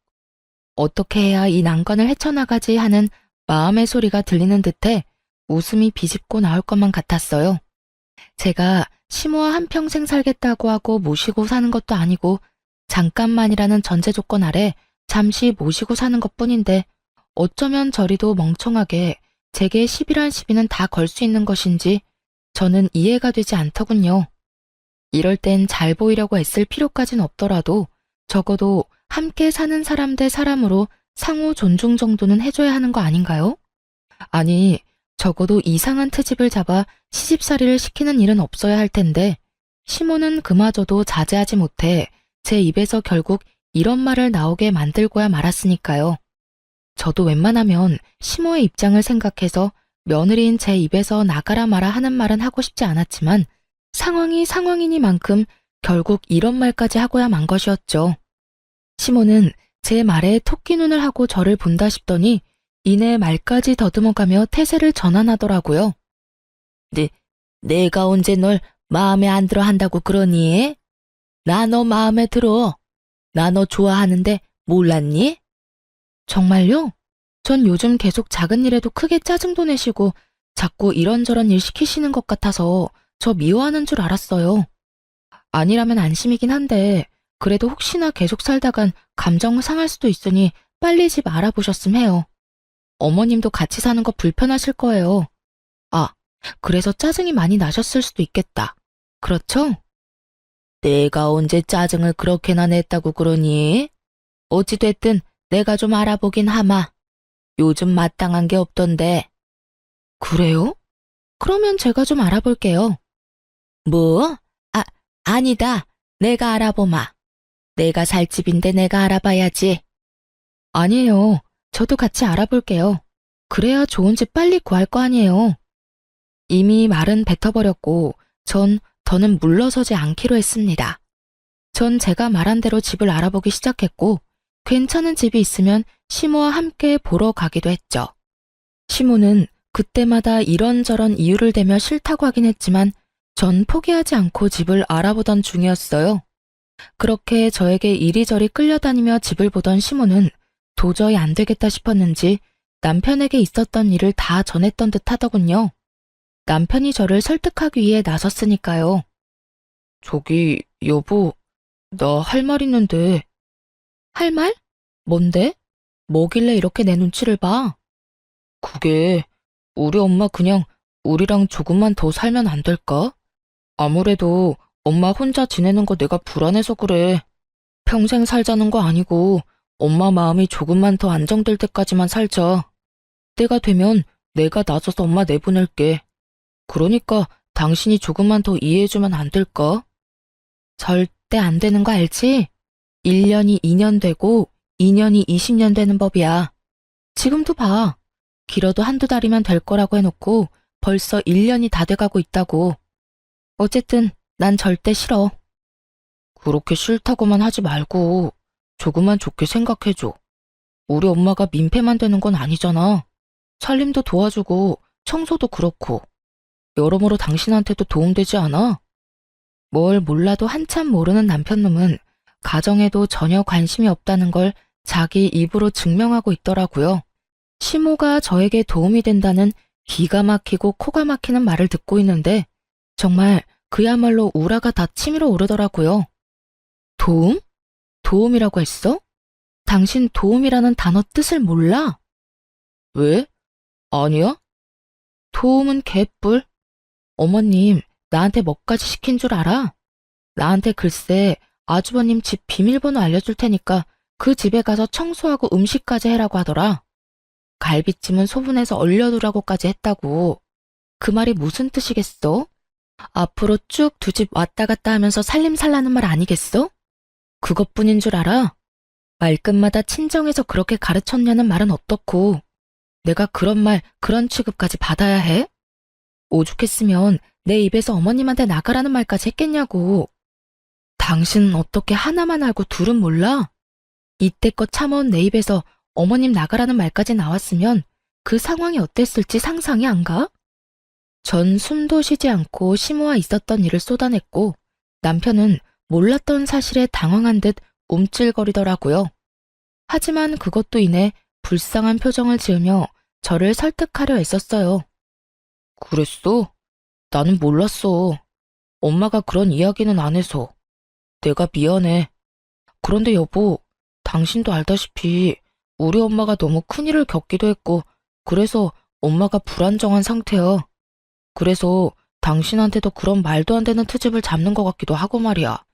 어떻게 해야 이 난관을 헤쳐나가지 하는 마음의 소리가 들리는 듯해 웃음이 비집고 나올 것만 같았어요. 제가 시모와 한평생 살겠다고 하고 모시고 사는 것도 아니고 잠깐만이라는 전제 조건 아래 잠시 모시고 사는 것뿐인데 어쩌면 저리도 멍청하게 제게 시비란 시비는 다 걸 수 있는 것인지 저는 이해가 되지 않더군요. 이럴 땐 잘 보이려고 애쓸 필요까진 없더라도 적어도 함께 사는 사람 대 사람으로 상호 존중 정도는 해줘야 하는 거 아닌가요? 아니, 적어도 이상한 트집을 잡아 시집살이를 시키는 일은 없어야 할 텐데 시모는 그마저도 자제하지 못해 제 입에서 결국 이런 말을 나오게 만들고야 말았으니까요. 저도 웬만하면 시모의 입장을 생각해서 며느리인 제 입에서 나가라 마라 하는 말은 하고 싶지 않았지만 상황이 상황이니만큼 결국 이런 말까지 하고야 만 것이었죠. 시모는 제 말에 토끼 눈을 하고 저를 본다 싶더니 이내 말까지 더듬어가며 태세를 전환하더라고요. 내가 언제 널 마음에 안 들어 한다고 그러니? 나 너 마음에 들어. 나 너 좋아하는데 몰랐니? 정말요? 전 요즘 계속 작은 일에도 크게 짜증도 내시고 자꾸 이런저런 일 시키시는 것 같아서 저 미워하는 줄 알았어요. 아니라면 안심이긴 한데 그래도 혹시나 계속 살다간 감정 상할 수도 있으니 빨리 집 알아보셨음 해요. 어머님도 같이 사는 거 불편하실 거예요. 아, 그래서 짜증이 많이 나셨을 수도 있겠다. 그렇죠? 내가 언제 짜증을 그렇게나 냈다고 그러니? 어찌됐든 내가 좀 알아보긴 하마. 요즘 마땅한 게 없던데. 그래요? 그러면 제가 좀 알아볼게요. 뭐? 아니다. 내가 알아보마. 내가 살 집인데 내가 알아봐야지. 아니에요. 저도 같이 알아볼게요. 그래야 좋은 집 빨리 구할 거 아니에요. 이미 말은 뱉어버렸고 더는 물러서지 않기로 했습니다. 전 제가 말한 대로 집을 알아보기 시작했고 괜찮은 집이 있으면 시모와 함께 보러 가기도 했죠. 시모는 그때마다 이런저런 이유를 대며 싫다고 하긴 했지만 전 포기하지 않고 집을 알아보던 중이었어요. 그렇게 저에게 이리저리 끌려다니며 집을 보던 시모는 도저히 안 되겠다 싶었는지 남편에게 있었던 일을 다 전했던 듯 하더군요. 남편이 저를 설득하기 위해 나섰으니까요. 저기, 여보, 나 할 말 있는데. 할 말? 뭔데? 뭐길래 이렇게 내 눈치를 봐? 그게, 우리 엄마 그냥 우리랑 조금만 더 살면 안 될까? 아무래도 엄마 혼자 지내는 거 내가 불안해서 그래. 평생 살자는 거 아니고 엄마 마음이 조금만 더 안정될 때까지만 살자. 때가 되면 내가 나서서 엄마 내보낼게. 그러니까 당신이 조금만 더 이해해주면 안 될까? 절대 안 되는 거 알지? 1년이 2년 되고 2년이 20년 되는 법이야. 지금도 봐. 길어도 한두 달이면 될 거라고 해놓고 벌써 1년이 다 돼가고 있다고. 어쨌든 난 절대 싫어. 그렇게 싫다고만 하지 말고 조금만 좋게 생각해줘. 우리 엄마가 민폐만 되는 건 아니잖아. 살림도 도와주고 청소도 그렇고 여러모로 당신한테도 도움되지 않아? 뭘 몰라도 한참 모르는 남편놈은 가정에도 전혀 관심이 없다는 걸 자기 입으로 증명하고 있더라고요. 시모가 저에게 도움이 된다는 기가 막히고 코가 막히는 말을 듣고 있는데 정말 그야말로 우라가 다 치밀어 오르더라고요. 도움? 도움이라고 했어? 당신 도움이라는 단어 뜻을 몰라? 왜? 아니야? 도움은 개뿔. 어머님, 나한테 뭐까지 시킨 줄 알아? 나한테 글쎄 아주버님 집 비밀번호 알려줄 테니까 그 집에 가서 청소하고 음식까지 해라고 하더라. 갈비찜은 소분해서 얼려두라고까지 했다고. 그 말이 무슨 뜻이겠어? 앞으로 쭉 두 집 왔다 갔다 하면서 살림살라는 말 아니겠어? 그것뿐인 줄 알아? 말끝마다 친정에서 그렇게 가르쳤냐는 말은 어떻고 내가 그런 말, 그런 취급까지 받아야 해? 오죽했으면 내 입에서 어머님한테 나가라는 말까지 했겠냐고. 당신은 어떻게 하나만 알고 둘은 몰라? 이때껏 참아온 내 입에서 어머님 나가라는 말까지 나왔으면 그 상황이 어땠을지 상상이 안 가? 전 숨도 쉬지 않고 시모와 있었던 일을 쏟아냈고 남편은 몰랐던 사실에 당황한 듯 움찔거리더라고요. 하지만 그것도 인해 불쌍한 표정을 지으며 저를 설득하려 애썼어요. 그랬어? 나는 몰랐어. 엄마가 그런 이야기는 안 해서. 내가 미안해. 그런데 여보, 당신도 알다시피 우리 엄마가 너무 큰일을 겪기도 했고 그래서 엄마가 불안정한 상태야. 그래서 당신한테도 그런 말도 안 되는 트집을 잡는 것 같기도 하고 말이야.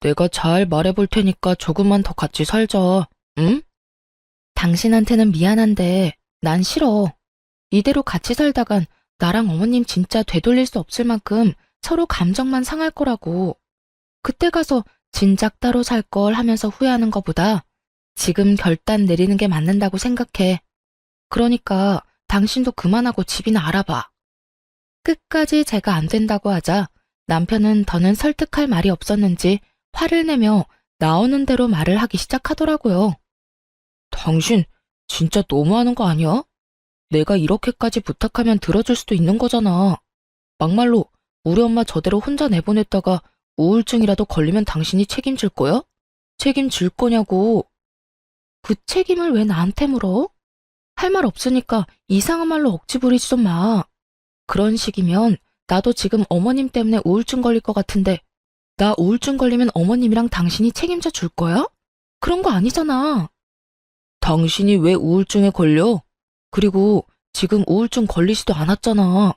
내가 잘 말해볼 테니까 조금만 더 같이 살자. 응? 당신한테는 미안한데 난 싫어. 이대로 같이 살다간 나랑 어머님 진짜 되돌릴 수 없을 만큼 서로 감정만 상할 거라고. 그때 가서 진작 따로 살 걸 하면서 후회하는 것보다 지금 결단 내리는 게 맞는다고 생각해. 그러니까 당신도 그만하고 집이나 알아봐. 끝까지 제가 안 된다고 하자 남편은 더는 설득할 말이 없었는지 화를 내며 나오는 대로 말을 하기 시작하더라고요. 당신 진짜 너무하는 거 아니야? 내가 이렇게까지 부탁하면 들어줄 수도 있는 거잖아. 막말로 우리 엄마 저대로 혼자 내보냈다가 우울증이라도 걸리면 당신이 책임질 거야? 책임질 거냐고. 그 책임을 왜 나한테 물어? 할 말 없으니까 이상한 말로 억지 부리지 좀 마. 그런 식이면 나도 지금 어머님 때문에 우울증 걸릴 것 같은데 나 우울증 걸리면 어머님이랑 당신이 책임져 줄 거야? 그런 거 아니잖아. 당신이 왜 우울증에 걸려? 그리고 지금 우울증 걸리지도 않았잖아.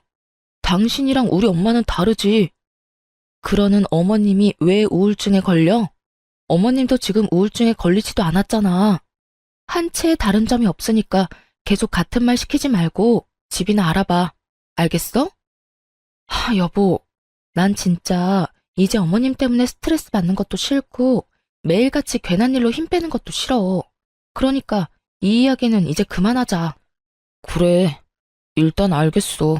당신이랑 우리 엄마는 다르지. 그러는 어머님이 왜 우울증에 걸려? 어머님도 지금 우울증에 걸리지도 않았잖아. 한 채에 다른 점이 없으니까 계속 같은 말 시키지 말고 집이나 알아봐. 알겠어? 여보, 난 진짜 이제 어머님 때문에 스트레스 받는 것도 싫고 매일같이 괜한 일로 힘 빼는 것도 싫어. 그러니까 이 이야기는 이제 그만하자. 그래, 일단 알겠어.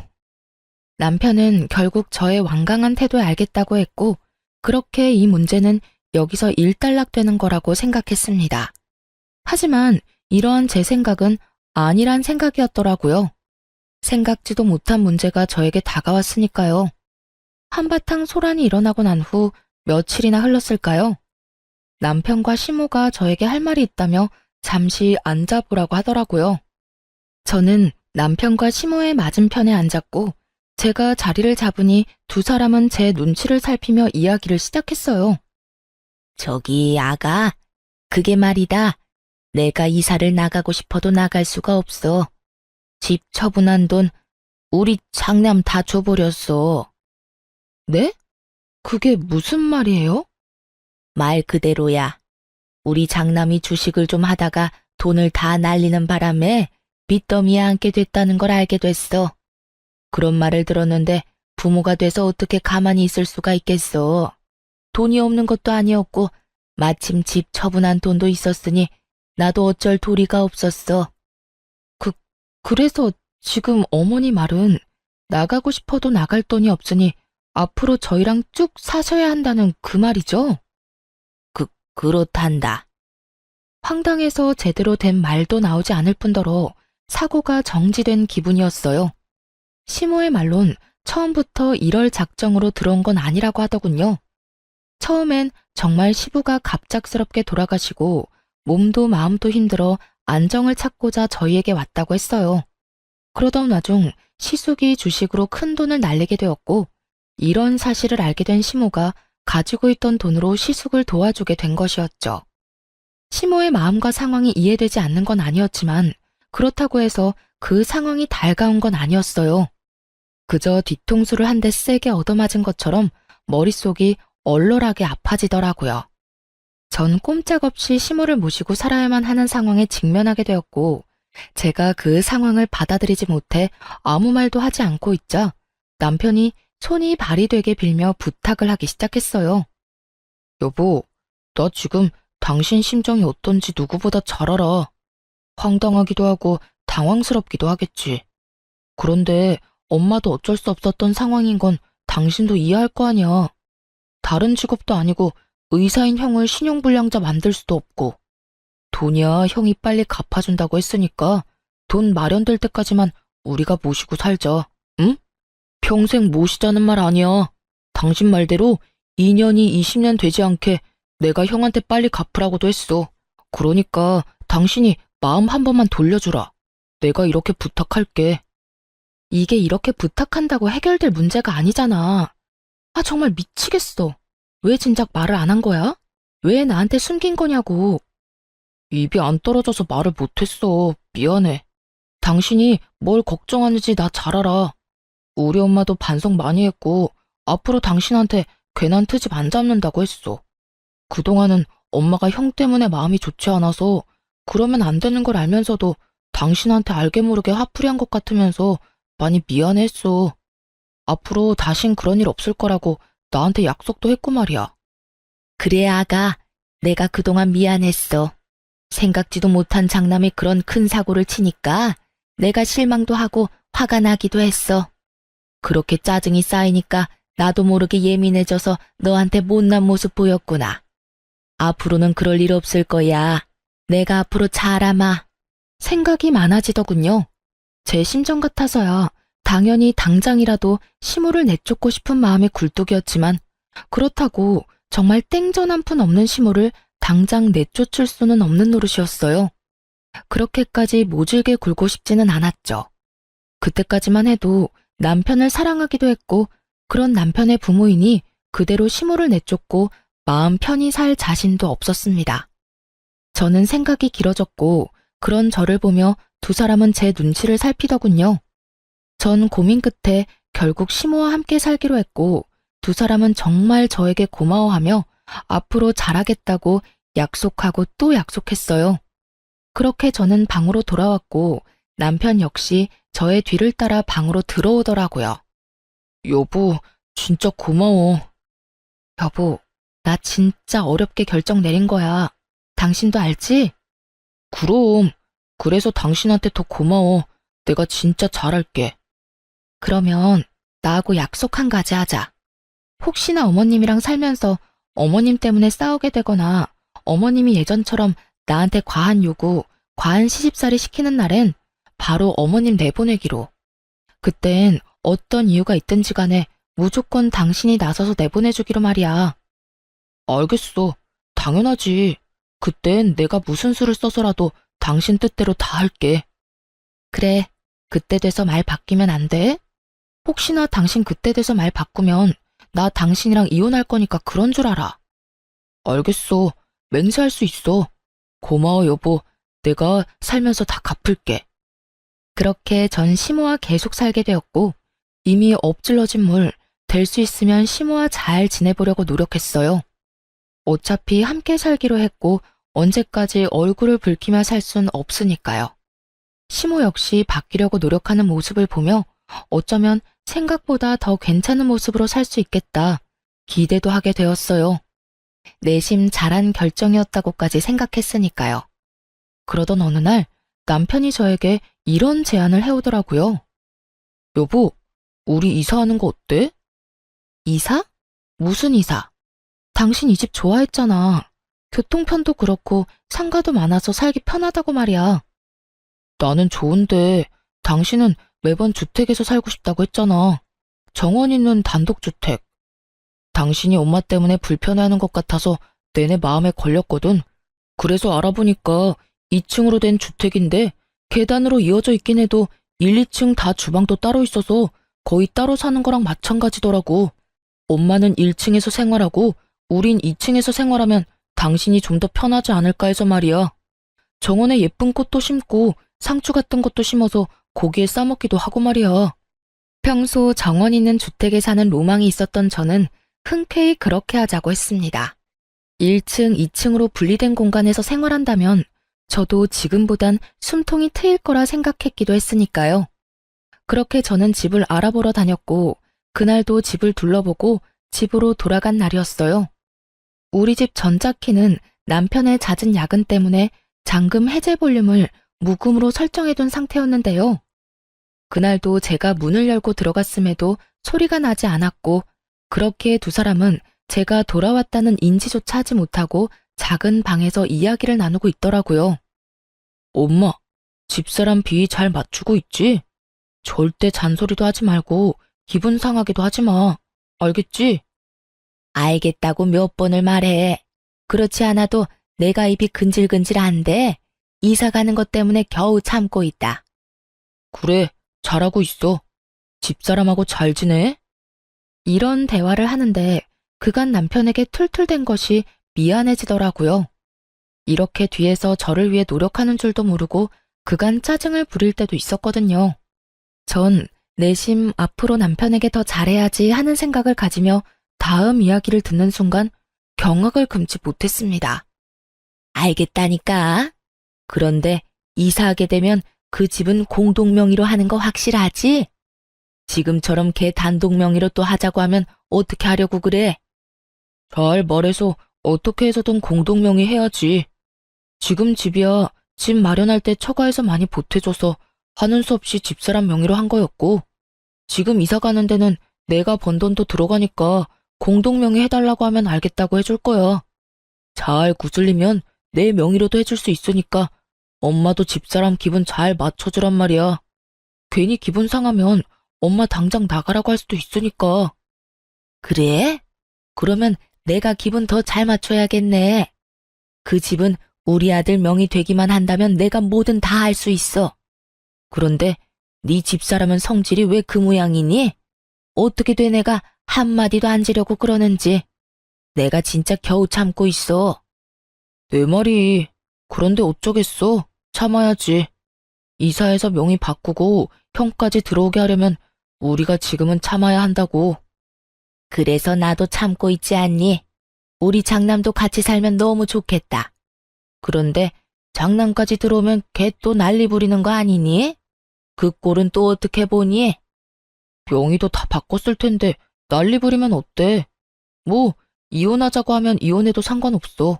남편은 결국 저의 완강한 태도에 알겠다고 했고, 그렇게 이 문제는 여기서 일단락되는 거라고 생각했습니다. 하지만 이러한 제 생각은 아니란 생각이었더라고요. 생각지도 못한 문제가 저에게 다가왔으니까요. 한바탕 소란이 일어나고 난 후 며칠이나 흘렀을까요? 남편과 시모가 저에게 할 말이 있다며 잠시 앉아보라고 하더라고요. 저는 남편과 시모의 맞은편에 앉았고 제가 자리를 잡으니 두 사람은 제 눈치를 살피며 이야기를 시작했어요. 저기 아가, 그게 말이다. 내가 이사를 나가고 싶어도 나갈 수가 없어. 집 처분한 돈 우리 장남 다 줘버렸어. 네? 그게 무슨 말이에요? 말 그대로야. 우리 장남이 주식을 좀 하다가 돈을 다 날리는 바람에 빚더미에 앉게 됐다는 걸 알게 됐어. 그런 말을 들었는데 부모가 돼서 어떻게 가만히 있을 수가 있겠어. 돈이 없는 것도 아니었고 마침 집 처분한 돈도 있었으니 나도 어쩔 도리가 없었어. 그래서 지금 어머니 말은 나가고 싶어도 나갈 돈이 없으니 앞으로 저희랑 쭉 사셔야 한다는 그 말이죠? 그렇단다. 황당해서 제대로 된 말도 나오지 않을 뿐더러 사고가 정지된 기분이었어요. 시모의 말론 처음부터 이럴 작정으로 들어온 건 아니라고 하더군요. 처음엔 정말 시부가 갑작스럽게 돌아가시고 몸도 마음도 힘들어 안정을 찾고자 저희에게 왔다고 했어요. 그러던 와중 시숙이 주식으로 큰 돈을 날리게 되었고 이런 사실을 알게 된 시모가 가지고 있던 돈으로 시숙을 도와주게 된 것이었죠. 시모의 마음과 상황이 이해되지 않는 건 아니었지만 그렇다고 해서 그 상황이 달가운 건 아니었어요. 그저 뒤통수를 한 대 세게 얻어맞은 것처럼 머릿속이 얼얼하게 아파지더라고요. 전 꼼짝없이 시모를 모시고 살아야만 하는 상황에 직면하게 되었고 제가 그 상황을 받아들이지 못해 아무 말도 하지 않고 있자 남편이 손이 발이 되게 빌며 부탁을 하기 시작했어요. 여보, 나 지금 당신 심정이 어떤지 누구보다 잘 알아. 황당하기도 하고 당황스럽기도 하겠지. 그런데 엄마도 어쩔 수 없었던 상황인 건 당신도 이해할 거 아니야. 다른 직업도 아니고 의사인 형을 신용불량자 만들 수도 없고. 돈이야 형이 빨리 갚아준다고 했으니까 돈 마련될 때까지만 우리가 모시고 살자. 응? 평생 모시자는 말 아니야. 당신 말대로 2년이 20년 되지 않게 내가 형한테 빨리 갚으라고도 했어. 그러니까 당신이 마음 한 번만 돌려주라. 내가 이렇게 부탁할게. 이게 이렇게 부탁한다고 해결될 문제가 아니잖아. 아, 정말 미치겠어. 왜 진작 말을 안 한 거야? 왜 나한테 숨긴 거냐고. 입이 안 떨어져서 말을 못했어. 미안해. 당신이 뭘 걱정하는지 나 잘 알아. 우리 엄마도 반성 많이 했고 앞으로 당신한테 괜한 트집 안 잡는다고 했어. 그동안은 엄마가 형 때문에 마음이 좋지 않아서 그러면 안 되는 걸 알면서도 당신한테 알게 모르게 화풀이 한 것 같으면서 많이 미안했어. 앞으로 다신 그런 일 없을 거라고 나한테 약속도 했고 말이야. 그래 아가, 내가 그동안 미안했어. 생각지도 못한 장남이 그런 큰 사고를 치니까 내가 실망도 하고 화가 나기도 했어. 그렇게 짜증이 쌓이니까 나도 모르게 예민해져서 너한테 못난 모습 보였구나. 앞으로는 그럴 일 없을 거야. 내가 앞으로 잘아마. 생각이 많아지더군요. 제 심정 같아서야 당연히 당장이라도 시모를 내쫓고 싶은 마음의 굴뚝이었지만 그렇다고 정말 땡전 한 푼 없는 시모를 당장 내쫓을 수는 없는 노릇이었어요. 그렇게까지 모질게 굴고 싶지는 않았죠. 그때까지만 해도 남편을 사랑하기도 했고 그런 남편의 부모이니 그대로 시모를 내쫓고 마음 편히 살 자신도 없었습니다. 저는 생각이 길어졌고 그런 저를 보며 두 사람은 제 눈치를 살피더군요. 전 고민 끝에 결국 시모와 함께 살기로 했고 두 사람은 정말 저에게 고마워하며 앞으로 잘하겠다고 약속하고 또 약속했어요. 그렇게 저는 방으로 돌아왔고 남편 역시 저의 뒤를 따라 방으로 들어오더라고요. 여보, 진짜 고마워. 여보, 나 진짜 어렵게 결정 내린 거야. 당신도 알지? 그럼, 그래서 당신한테 더 고마워. 내가 진짜 잘할게. 그러면 나하고 약속 한 가지 하자. 혹시나 어머님이랑 살면서 어머님 때문에 싸우게 되거나 어머님이 예전처럼 나한테 과한 요구, 과한 시집살이 시키는 날엔 바로 어머님 내보내기로. 그땐 어떤 이유가 있든지 간에 무조건 당신이 나서서 내보내주기로 말이야. 알겠어. 당연하지. 그땐 내가 무슨 수를 써서라도 당신 뜻대로 다 할게. 그래, 그때 돼서 말 바뀌면 안 돼? 혹시나 당신 그때 돼서 말 바꾸면 나 당신이랑 이혼할 거니까 그런 줄 알아. 알겠어. 맹세할 수 있어. 고마워, 여보. 내가 살면서 다 갚을게. 그렇게 전 시모와 계속 살게 되었고 이미 엎질러진 물, 될 수 있으면 시모와 잘 지내보려고 노력했어요. 어차피 함께 살기로 했고 언제까지 얼굴을 붉히며 살 순 없으니까요. 시모 역시 바뀌려고 노력하는 모습을 보며 어쩌면 생각보다 더 괜찮은 모습으로 살 수 있겠다 기대도 하게 되었어요. 내심 잘한 결정이었다고까지 생각했으니까요. 그러던 어느 날 남편이 저에게 이런 제안을 해오더라고요. 여보, 우리 이사하는 거 어때? 이사? 무슨 이사? 당신 이 집 좋아했잖아. 교통편도 그렇고 상가도 많아서 살기 편하다고 말이야. 나는 좋은데 당신은 매번 주택에서 살고 싶다고 했잖아. 정원 있는 단독주택. 당신이 엄마 때문에 불편해하는 것 같아서 내내 마음에 걸렸거든. 그래서 알아보니까 2층으로 된 주택인데 계단으로 이어져 있긴 해도 1, 2층 다 주방도 따로 있어서 거의 따로 사는 거랑 마찬가지더라고. 엄마는 1층에서 생활하고 우린 2층에서 생활하면 당신이 좀 더 편하지 않을까 해서 말이야. 정원에 예쁜 꽃도 심고 상추 같은 것도 심어서 고기에 싸먹기도 하고 말이야. 평소 정원 있는 주택에 사는 로망이 있었던 저는 흔쾌히 그렇게 하자고 했습니다. 1층, 2층으로 분리된 공간에서 생활한다면 저도 지금보단 숨통이 트일 거라 생각했기도 했으니까요. 그렇게 저는 집을 알아보러 다녔고 그날도 집을 둘러보고 집으로 돌아간 날이었어요. 우리 집 전자키는 남편의 잦은 야근 때문에 잠금 해제 볼륨을 무금으로 설정해둔 상태였는데요. 그날도 제가 문을 열고 들어갔음에도 소리가 나지 않았고 그렇게 두 사람은 제가 돌아왔다는 인지조차 하지 못하고 작은 방에서 이야기를 나누고 있더라고요. 엄마, 집사람 비위 잘 맞추고 있지? 절대 잔소리도 하지 말고 기분 상하게도 하지 마. 알겠지? 알겠다고 몇 번을 말해. 그렇지 않아도 내가 입이 근질근질한데 이사 가는 것 때문에 겨우 참고 있다. 그래, 잘하고 있어. 집사람하고 잘 지내? 이런 대화를 하는데 그간 남편에게 툴툴댄 것이 미안해지더라고요. 이렇게 뒤에서 저를 위해 노력하는 줄도 모르고 그간 짜증을 부릴 때도 있었거든요. 전 내심 앞으로 남편에게 더 잘해야지 하는 생각을 가지며 다음 이야기를 듣는 순간 경악을 금치 못했습니다. 알겠다니까. 그런데 이사하게 되면 그 집은 공동명의로 하는 거 확실하지? 지금처럼 걔 단독명의로 또 하자고 하면 어떻게 하려고 그래? 잘 말해서 어떻게 해서든 공동명의 해야지. 지금 집이야 집 마련할 때 처가에서 많이 보태줘서 하는 수 없이 집사람 명의로 한 거였고 지금 이사 가는 데는 내가 번 돈도 들어가니까 공동명의 해달라고 하면 알겠다고 해줄 거야. 잘 구슬리면 내 명의로도 해줄 수 있으니까 엄마도 집사람 기분 잘 맞춰주란 말이야. 괜히 기분 상하면 엄마 당장 나가라고 할 수도 있으니까. 그래? 그러면 내가 기분 더 잘 맞춰야겠네. 그 집은 우리 아들 명의 되기만 한다면 내가 뭐든 다 할 수 있어. 그런데 네 집사람은 성질이 왜 그 모양이니? 어떻게 돼 내가 한마디도 안 지려고 그러는지. 내가 진짜 겨우 참고 있어. 내 말이. 그런데 어쩌겠어. 참아야지. 이사해서 명의 바꾸고 형까지 들어오게 하려면 우리가 지금은 참아야 한다고. 그래서 나도 참고 있지 않니? 우리 장남도 같이 살면 너무 좋겠다. 그런데 장남까지 들어오면 걔 또 난리 부리는 거 아니니? 그 꼴은 또 어떻게 보니? 명의도 다 바꿨을 텐데 난리 부리면 어때? 뭐 이혼하자고 하면 이혼해도 상관없어.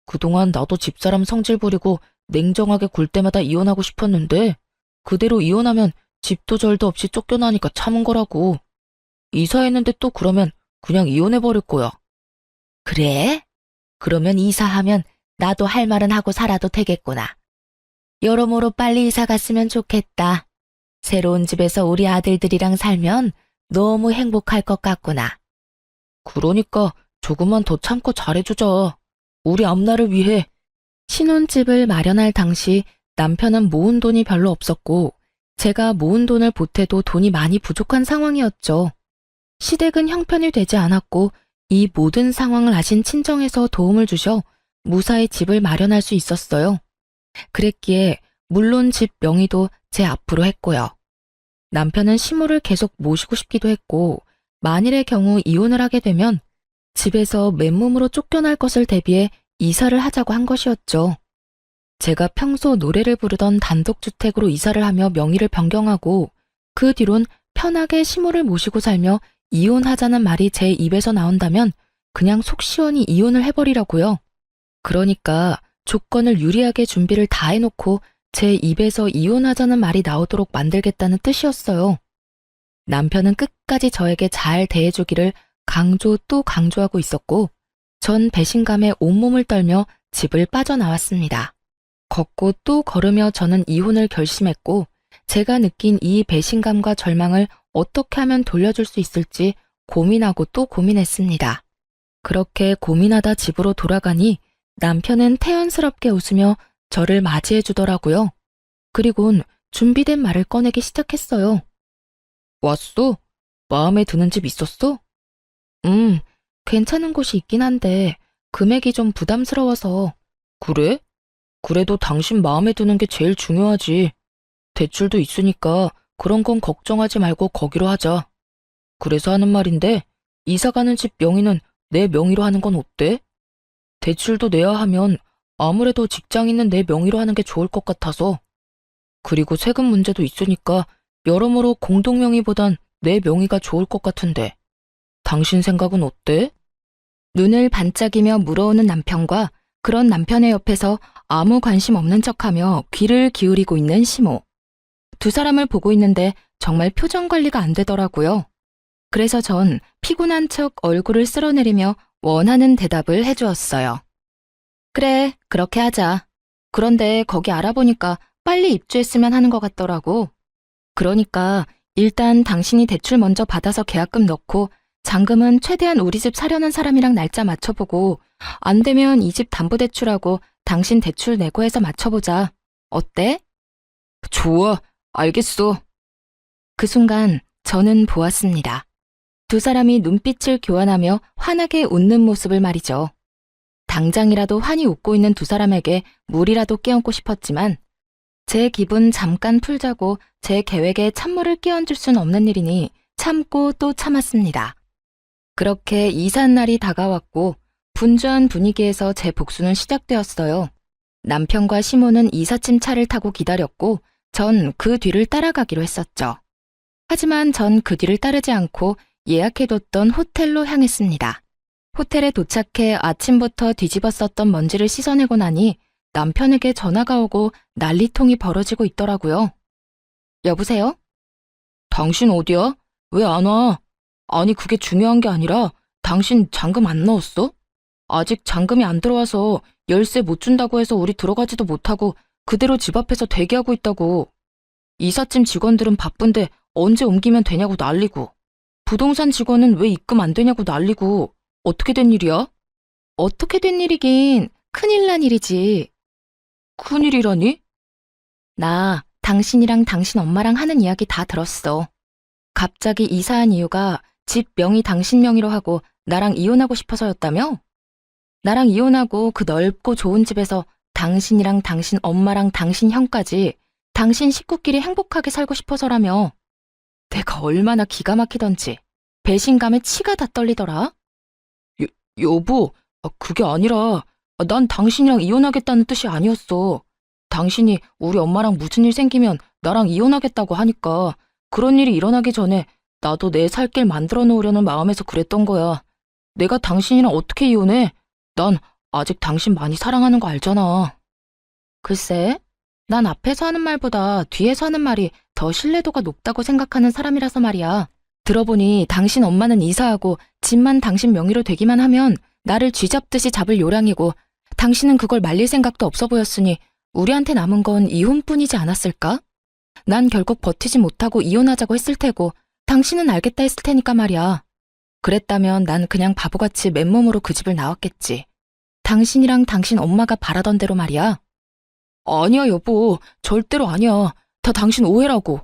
그동안 나도 집사람 성질 부리고 냉정하게 굴 때마다 이혼하고 싶었는데 그대로 이혼하면 집도 절도 없이 쫓겨나니까 참은 거라고. 이사했는데 또 그러면 그냥 이혼해버릴 거야. 그래? 그러면 이사하면 나도 할 말은 하고 살아도 되겠구나. 여러모로 빨리 이사 갔으면 좋겠다. 새로운 집에서 우리 아들들이랑 살면 너무 행복할 것 같구나. 그러니까 조금만 더 참고 잘해주자. 우리 앞날을 위해. 신혼집을 마련할 당시 남편은 모은 돈이 별로 없었고 제가 모은 돈을 보태도 돈이 많이 부족한 상황이었죠. 시댁은 형편이 되지 않았고 이 모든 상황을 아신 친정에서 도움을 주셔 무사히 집을 마련할 수 있었어요. 그랬기에 물론 집 명의도 제 앞으로 했고요. 남편은 시모를 계속 모시고 싶기도 했고 만일의 경우 이혼을 하게 되면 집에서 맨몸으로 쫓겨날 것을 대비해 이사를 하자고 한 것이었죠. 제가 평소 노래를 부르던 단독주택으로 이사를 하며 명의를 변경하고 그 뒤론 편하게 시모를 모시고 살며 이혼하자는 말이 제 입에서 나온다면 그냥 속 시원히 이혼을 해버리라고요. 그러니까 조건을 유리하게 준비를 다 해놓고 제 입에서 이혼하자는 말이 나오도록 만들겠다는 뜻이었어요. 남편은 끝까지 저에게 잘 대해주기를 강조 또 강조하고 있었고 전 배신감에 온몸을 떨며 집을 빠져나왔습니다. 걷고 또 걸으며 저는 이혼을 결심했고 제가 느낀 이 배신감과 절망을 어떻게 하면 돌려줄 수 있을지 고민하고 또 고민했습니다. 그렇게 고민하다 집으로 돌아가니 남편은 태연스럽게 웃으며 저를 맞이해 주더라고요. 그리곤 준비된 말을 꺼내기 시작했어요. 왔어? 마음에 드는 집 있었어? 괜찮은 곳이 있긴 한데 금액이 좀 부담스러워서. 그래? 그래도 당신 마음에 드는 게 제일 중요하지. 대출도 있으니까 그런 건 걱정하지 말고 거기로 하자. 그래서 하는 말인데 이사 가는 집 명의는 내 명의로 하는 건 어때? 대출도 내야 하면 아무래도 직장 있는 내 명의로 하는 게 좋을 것 같아서. 그리고 세금 문제도 있으니까 여러모로 공동 명의보단 내 명의가 좋을 것 같은데. 당신 생각은 어때? 눈을 반짝이며 물어오는 남편과 그런 남편의 옆에서 아무 관심 없는 척하며 귀를 기울이고 있는 시모. 두 사람을 보고 있는데 정말 표정 관리가 안 되더라고요. 그래서 전 피곤한 척 얼굴을 쓸어내리며 원하는 대답을 해주었어요. 그래, 그렇게 하자. 그런데 거기 알아보니까 빨리 입주했으면 하는 것 같더라고. 그러니까 일단 당신이 대출 먼저 받아서 계약금 넣고 잔금은 최대한 우리 집 사려는 사람이랑 날짜 맞춰보고 안 되면 이 집 담보대출하고 당신 대출 내고 해서 맞춰보자. 어때? 좋아, 알겠어. 그 순간 저는 보았습니다. 두 사람이 눈빛을 교환하며 환하게 웃는 모습을 말이죠. 당장이라도 환히 웃고 있는 두 사람에게 물이라도 끼얹고 싶었지만 제 기분 잠깐 풀자고 제 계획에 찬물을 끼얹을 순 없는 일이니 참고 또 참았습니다. 그렇게 이삿날이 다가왔고 분주한 분위기에서 제 복수는 시작되었어요. 남편과 시모는 이삿짐 차를 타고 기다렸고 전 그 뒤를 따라가기로 했었죠. 하지만 전 그 뒤를 따르지 않고 예약해뒀던 호텔로 향했습니다. 호텔에 도착해 아침부터 뒤집었었던 먼지를 씻어내고 나니 남편에게 전화가 오고 난리통이 벌어지고 있더라고요. 여보세요? 당신 어디야? 왜 안 와? 아니 그게 중요한 게 아니라 당신 잔금 안 넣었어? 아직 잔금이 안 들어와서 열쇠 못 준다고 해서 우리 들어가지도 못하고 그대로 집 앞에서 대기하고 있다고. 이삿짐 직원들은 바쁜데 언제 옮기면 되냐고 난리고. 부동산 직원은 왜 입금 안 되냐고 난리고. 어떻게 된 일이야? 어떻게 된 일이긴 큰일 난 일이지. 큰일이라니? 나 당신이랑 당신 엄마랑 하는 이야기 다 들었어. 갑자기 이사한 이유가 집 명의 당신 명의로 하고 나랑 이혼하고 싶어서였다며? 나랑 이혼하고 그 넓고 좋은 집에서 당신이랑 당신 엄마랑 당신 형까지 당신 식구끼리 행복하게 살고 싶어서라며. 내가 얼마나 기가 막히던지 배신감에 치가 다 떨리더라. 여보, 그게 아니라 난 당신이랑 이혼하겠다는 뜻이 아니었어. 당신이 우리 엄마랑 무슨 일 생기면 나랑 이혼하겠다고 하니까 그런 일이 일어나기 전에 나도 내 살 길 만들어 놓으려는 마음에서 그랬던 거야. 내가 당신이랑 어떻게 이혼해? 난 아직 당신 많이 사랑하는 거 알잖아. 글쎄, 난 앞에서 하는 말보다 뒤에서 하는 말이 더 신뢰도가 높다고 생각하는 사람이라서 말이야. 들어보니 당신 엄마는 이사하고 집만 당신 명의로 되기만 하면 나를 쥐잡듯이 잡을 요량이고 당신은 그걸 말릴 생각도 없어 보였으니 우리한테 남은 건 이혼뿐이지 않았을까? 난 결국 버티지 못하고 이혼하자고 했을 테고 당신은 알겠다 했을 테니까 말이야. 그랬다면 난 그냥 바보같이 맨몸으로 그 집을 나왔겠지. 당신이랑 당신 엄마가 바라던 대로 말이야. 아니야, 여보. 절대로 아니야. 다 당신 오해라고.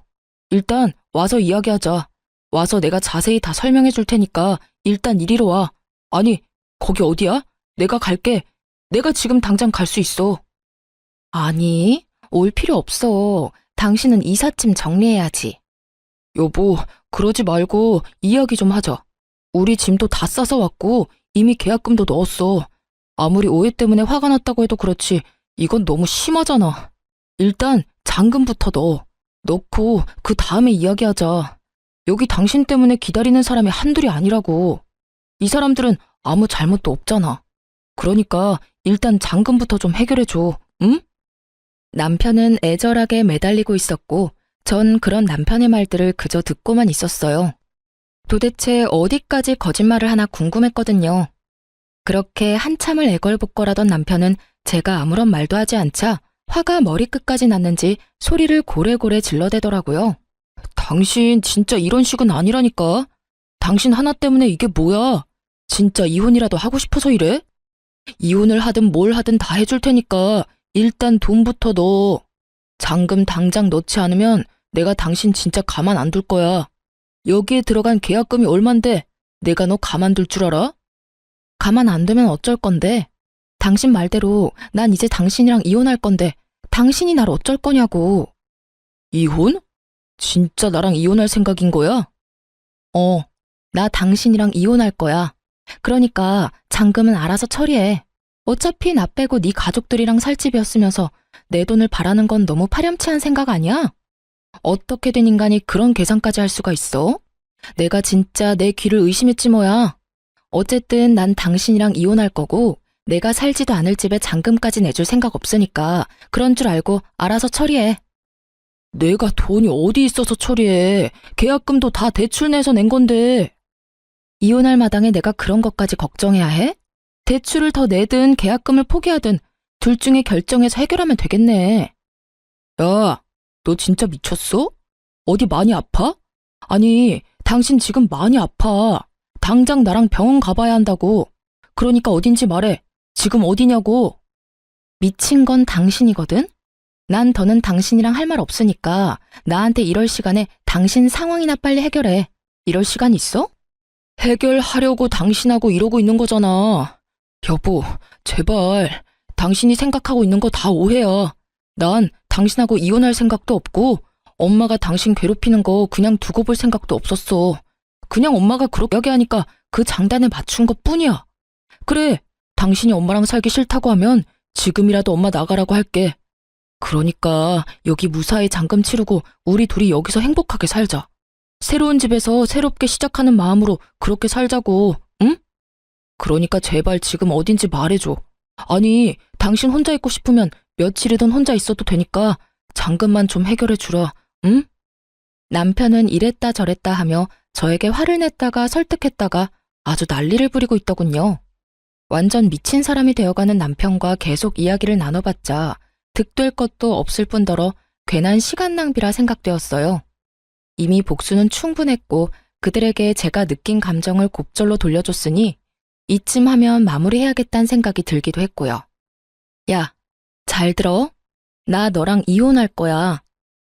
일단 와서 이야기하자. 와서 내가 자세히 다 설명해 줄 테니까 일단 이리로 와. 아니, 거기 어디야? 내가 갈게. 내가 지금 당장 갈 수 있어. 아니, 올 필요 없어. 당신은 이삿짐 정리해야지. 여보, 그러지 말고 이야기 좀 하자. 우리 짐도 다 싸서 왔고 이미 계약금도 넣었어. 아무리 오해 때문에 화가 났다고 해도 그렇지 이건 너무 심하잖아. 일단 잔금부터 넣어. 넣고 그 다음에 이야기하자. 여기 당신 때문에 기다리는 사람이 한둘이 아니라고. 이 사람들은 아무 잘못도 없잖아. 그러니까 일단 잔금부터 좀 해결해줘, 응? 남편은 애절하게 매달리고 있었고 전 그런 남편의 말들을 그저 듣고만 있었어요. 도대체 어디까지 거짓말을 하나 궁금했거든요. 그렇게 한참을 애걸복걸하던 남편은 제가 아무런 말도 하지 않자 화가 머리끝까지 났는지 소리를 고래고래 질러대더라고요. 당신 진짜 이런 식은 아니라니까. 당신 하나 때문에 이게 뭐야? 진짜 이혼이라도 하고 싶어서 이래? 이혼을 하든 뭘 하든 다 해줄 테니까 일단 돈부터 넣어. 잔금 당장 넣지 않으면 내가 당신 진짜 가만 안 둘 거야. 여기에 들어간 계약금이 얼만데 내가 너 가만둘 줄 알아? 가만 안 두면 어쩔 건데? 당신 말대로 난 이제 당신이랑 이혼할 건데 당신이 날 어쩔 거냐고. 이혼? 진짜 나랑 이혼할 생각인 거야? 나 당신이랑 이혼할 거야. 그러니까 잔금은 알아서 처리해. 어차피 나 빼고 네 가족들이랑 살 집이었으면서 내 돈을 바라는 건 너무 파렴치한 생각 아니야? 어떻게 된 인간이 그런 계산까지 할 수가 있어? 내가 진짜 내 귀를 의심했지 뭐야. 어쨌든 난 당신이랑 이혼할 거고 내가 살지도 않을 집에 잔금까지 내줄 생각 없으니까 그런 줄 알고 알아서 처리해. 내가 돈이 어디 있어서 처리해. 계약금도 다 대출 내서 낸 건데. 이혼할 마당에 내가 그런 것까지 걱정해야 해? 대출을 더 내든 계약금을 포기하든 둘 중에 결정해서 해결하면 되겠네. 야, 너 진짜 미쳤어? 어디 많이 아파? 아니, 당신 지금 많이 아파. 당장 나랑 병원 가봐야 한다고. 그러니까 어딘지 말해. 지금 어디냐고. 미친 건 당신이거든? 난 더는 당신이랑 할 말 없으니까 나한테 이럴 시간에 당신 상황이나 빨리 해결해. 이럴 시간 있어? 해결하려고 당신하고 이러고 있는 거잖아. 여보, 제발. 당신이 생각하고 있는 거 다 오해야. 난 당신하고 이혼할 생각도 없고 엄마가 당신 괴롭히는 거 그냥 두고 볼 생각도 없었어. 그냥 엄마가 그렇게 이야기하니까 그 장단에 맞춘 것 뿐이야. 그래, 당신이 엄마랑 살기 싫다고 하면 지금이라도 엄마 나가라고 할게. 그러니까 여기 무사히 잔금 치르고 우리 둘이 여기서 행복하게 살자. 새로운 집에서 새롭게 시작하는 마음으로 그렇게 살자고, 응? 그러니까 제발 지금 어딘지 말해줘. 아니, 당신 혼자 있고 싶으면 며칠이든 혼자 있어도 되니까 잔금만 좀 해결해 주라, 응? 남편은 이랬다 저랬다 하며 저에게 화를 냈다가 설득했다가 아주 난리를 부리고 있더군요. 완전 미친 사람이 되어가는 남편과 계속 이야기를 나눠봤자 득될 것도 없을 뿐더러 괜한 시간 낭비라 생각되었어요. 이미 복수는 충분했고 그들에게 제가 느낀 감정을 곱절로 돌려줬으니 이쯤 하면 마무리해야겠다는 생각이 들기도 했고요. 야, 잘 들어. 나 너랑 이혼할 거야.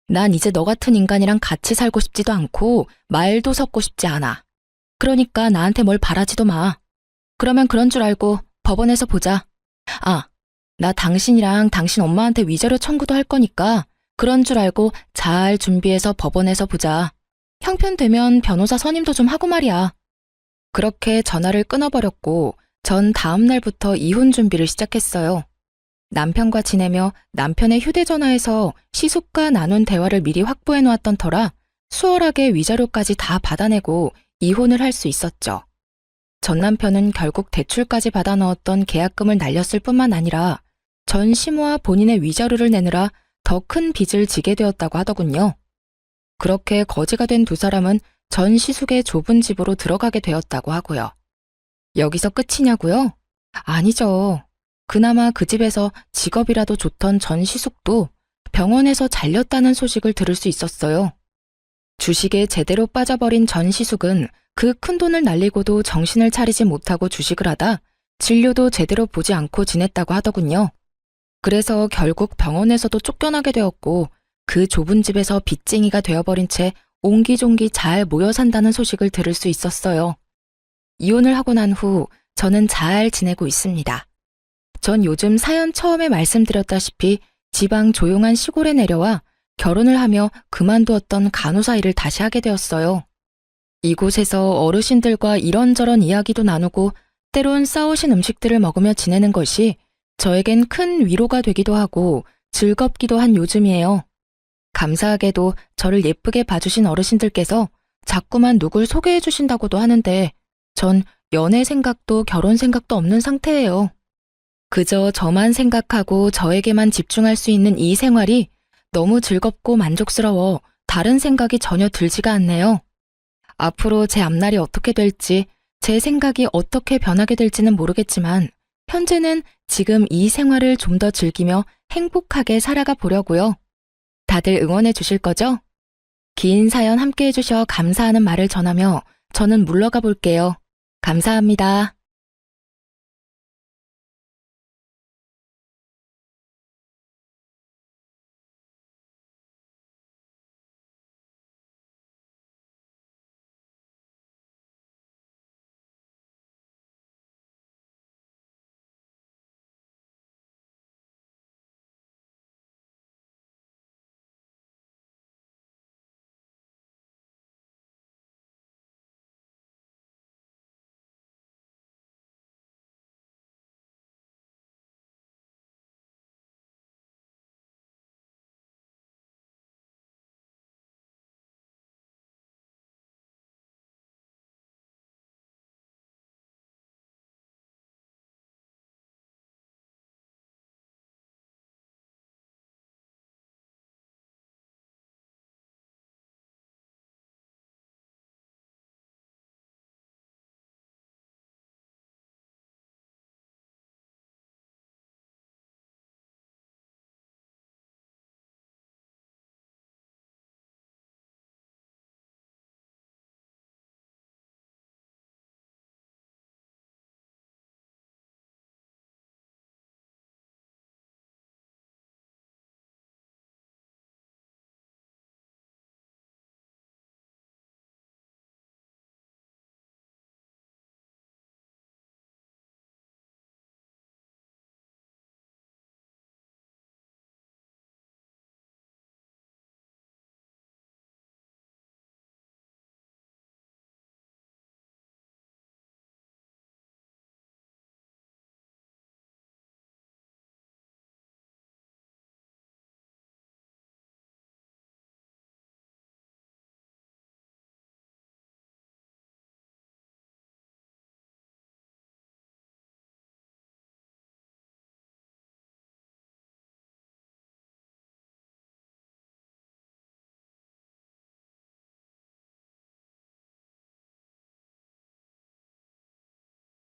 난 이제 너 같은 인간이랑 같이 살고 싶지도 않고 말도 섞고 싶지 않아. 그러니까 나한테 뭘 바라지도 마. 그러면 그런 줄 알고 법원에서 보자. 아, 나 당신이랑 당신 엄마한테 위자료 청구도 할 거니까 그런 줄 알고 잘 준비해서 법원에서 보자. 형편되면 변호사 선임도 좀 하고 말이야. 그렇게 전화를 끊어버렸고 전 다음 날부터 이혼 준비를 시작했어요. 남편과 지내며 남편의 휴대전화에서 시숙과 나눈 대화를 미리 확보해 놓았던 터라 수월하게 위자료까지 다 받아내고 이혼을 할 수 있었죠. 전 남편은 결국 대출까지 받아 넣었던 계약금을 날렸을 뿐만 아니라 전 시모와 본인의 위자료를 내느라 더 큰 빚을 지게 되었다고 하더군요. 그렇게 거지가 된 두 사람은 전 시숙의 좁은 집으로 들어가게 되었다고 하고요. 여기서 끝이냐고요? 아니죠. 그나마 그 집에서 직업이라도 좋던 전 시숙도 병원에서 잘렸다는 소식을 들을 수 있었어요. 주식에 제대로 빠져버린 전 시숙은 그 큰 돈을 날리고도 정신을 차리지 못하고 주식을 하다 진료도 제대로 보지 않고 지냈다고 하더군요. 그래서 결국 병원에서도 쫓겨나게 되었고 그 좁은 집에서 빚쟁이가 되어버린 채 옹기종기 잘 모여 산다는 소식을 들을 수 있었어요. 이혼을 하고 난 후 저는 잘 지내고 있습니다. 전 요즘 사연 처음에 말씀드렸다시피 지방 조용한 시골에 내려와 결혼을 하며 그만두었던 간호사 일을 다시 하게 되었어요. 이곳에서 어르신들과 이런저런 이야기도 나누고 때론 싸우신 음식들을 먹으며 지내는 것이 저에겐 큰 위로가 되기도 하고 즐겁기도 한 요즘이에요. 감사하게도 저를 예쁘게 봐주신 어르신들께서 자꾸만 누굴 소개해 주신다고도 하는데 전 연애 생각도 결혼 생각도 없는 상태예요. 그저 저만 생각하고 저에게만 집중할 수 있는 이 생활이 너무 즐겁고 만족스러워 다른 생각이 전혀 들지가 않네요. 앞으로 제 앞날이 어떻게 될지, 제 생각이 어떻게 변하게 될지는 모르겠지만 현재는 지금 이 생활을 좀 더 즐기며 행복하게 살아가 보려고요. 다들 응원해 주실 거죠? 긴 사연 함께 해주셔 감사하는 말을 전하며 저는 물러가 볼게요. 감사합니다.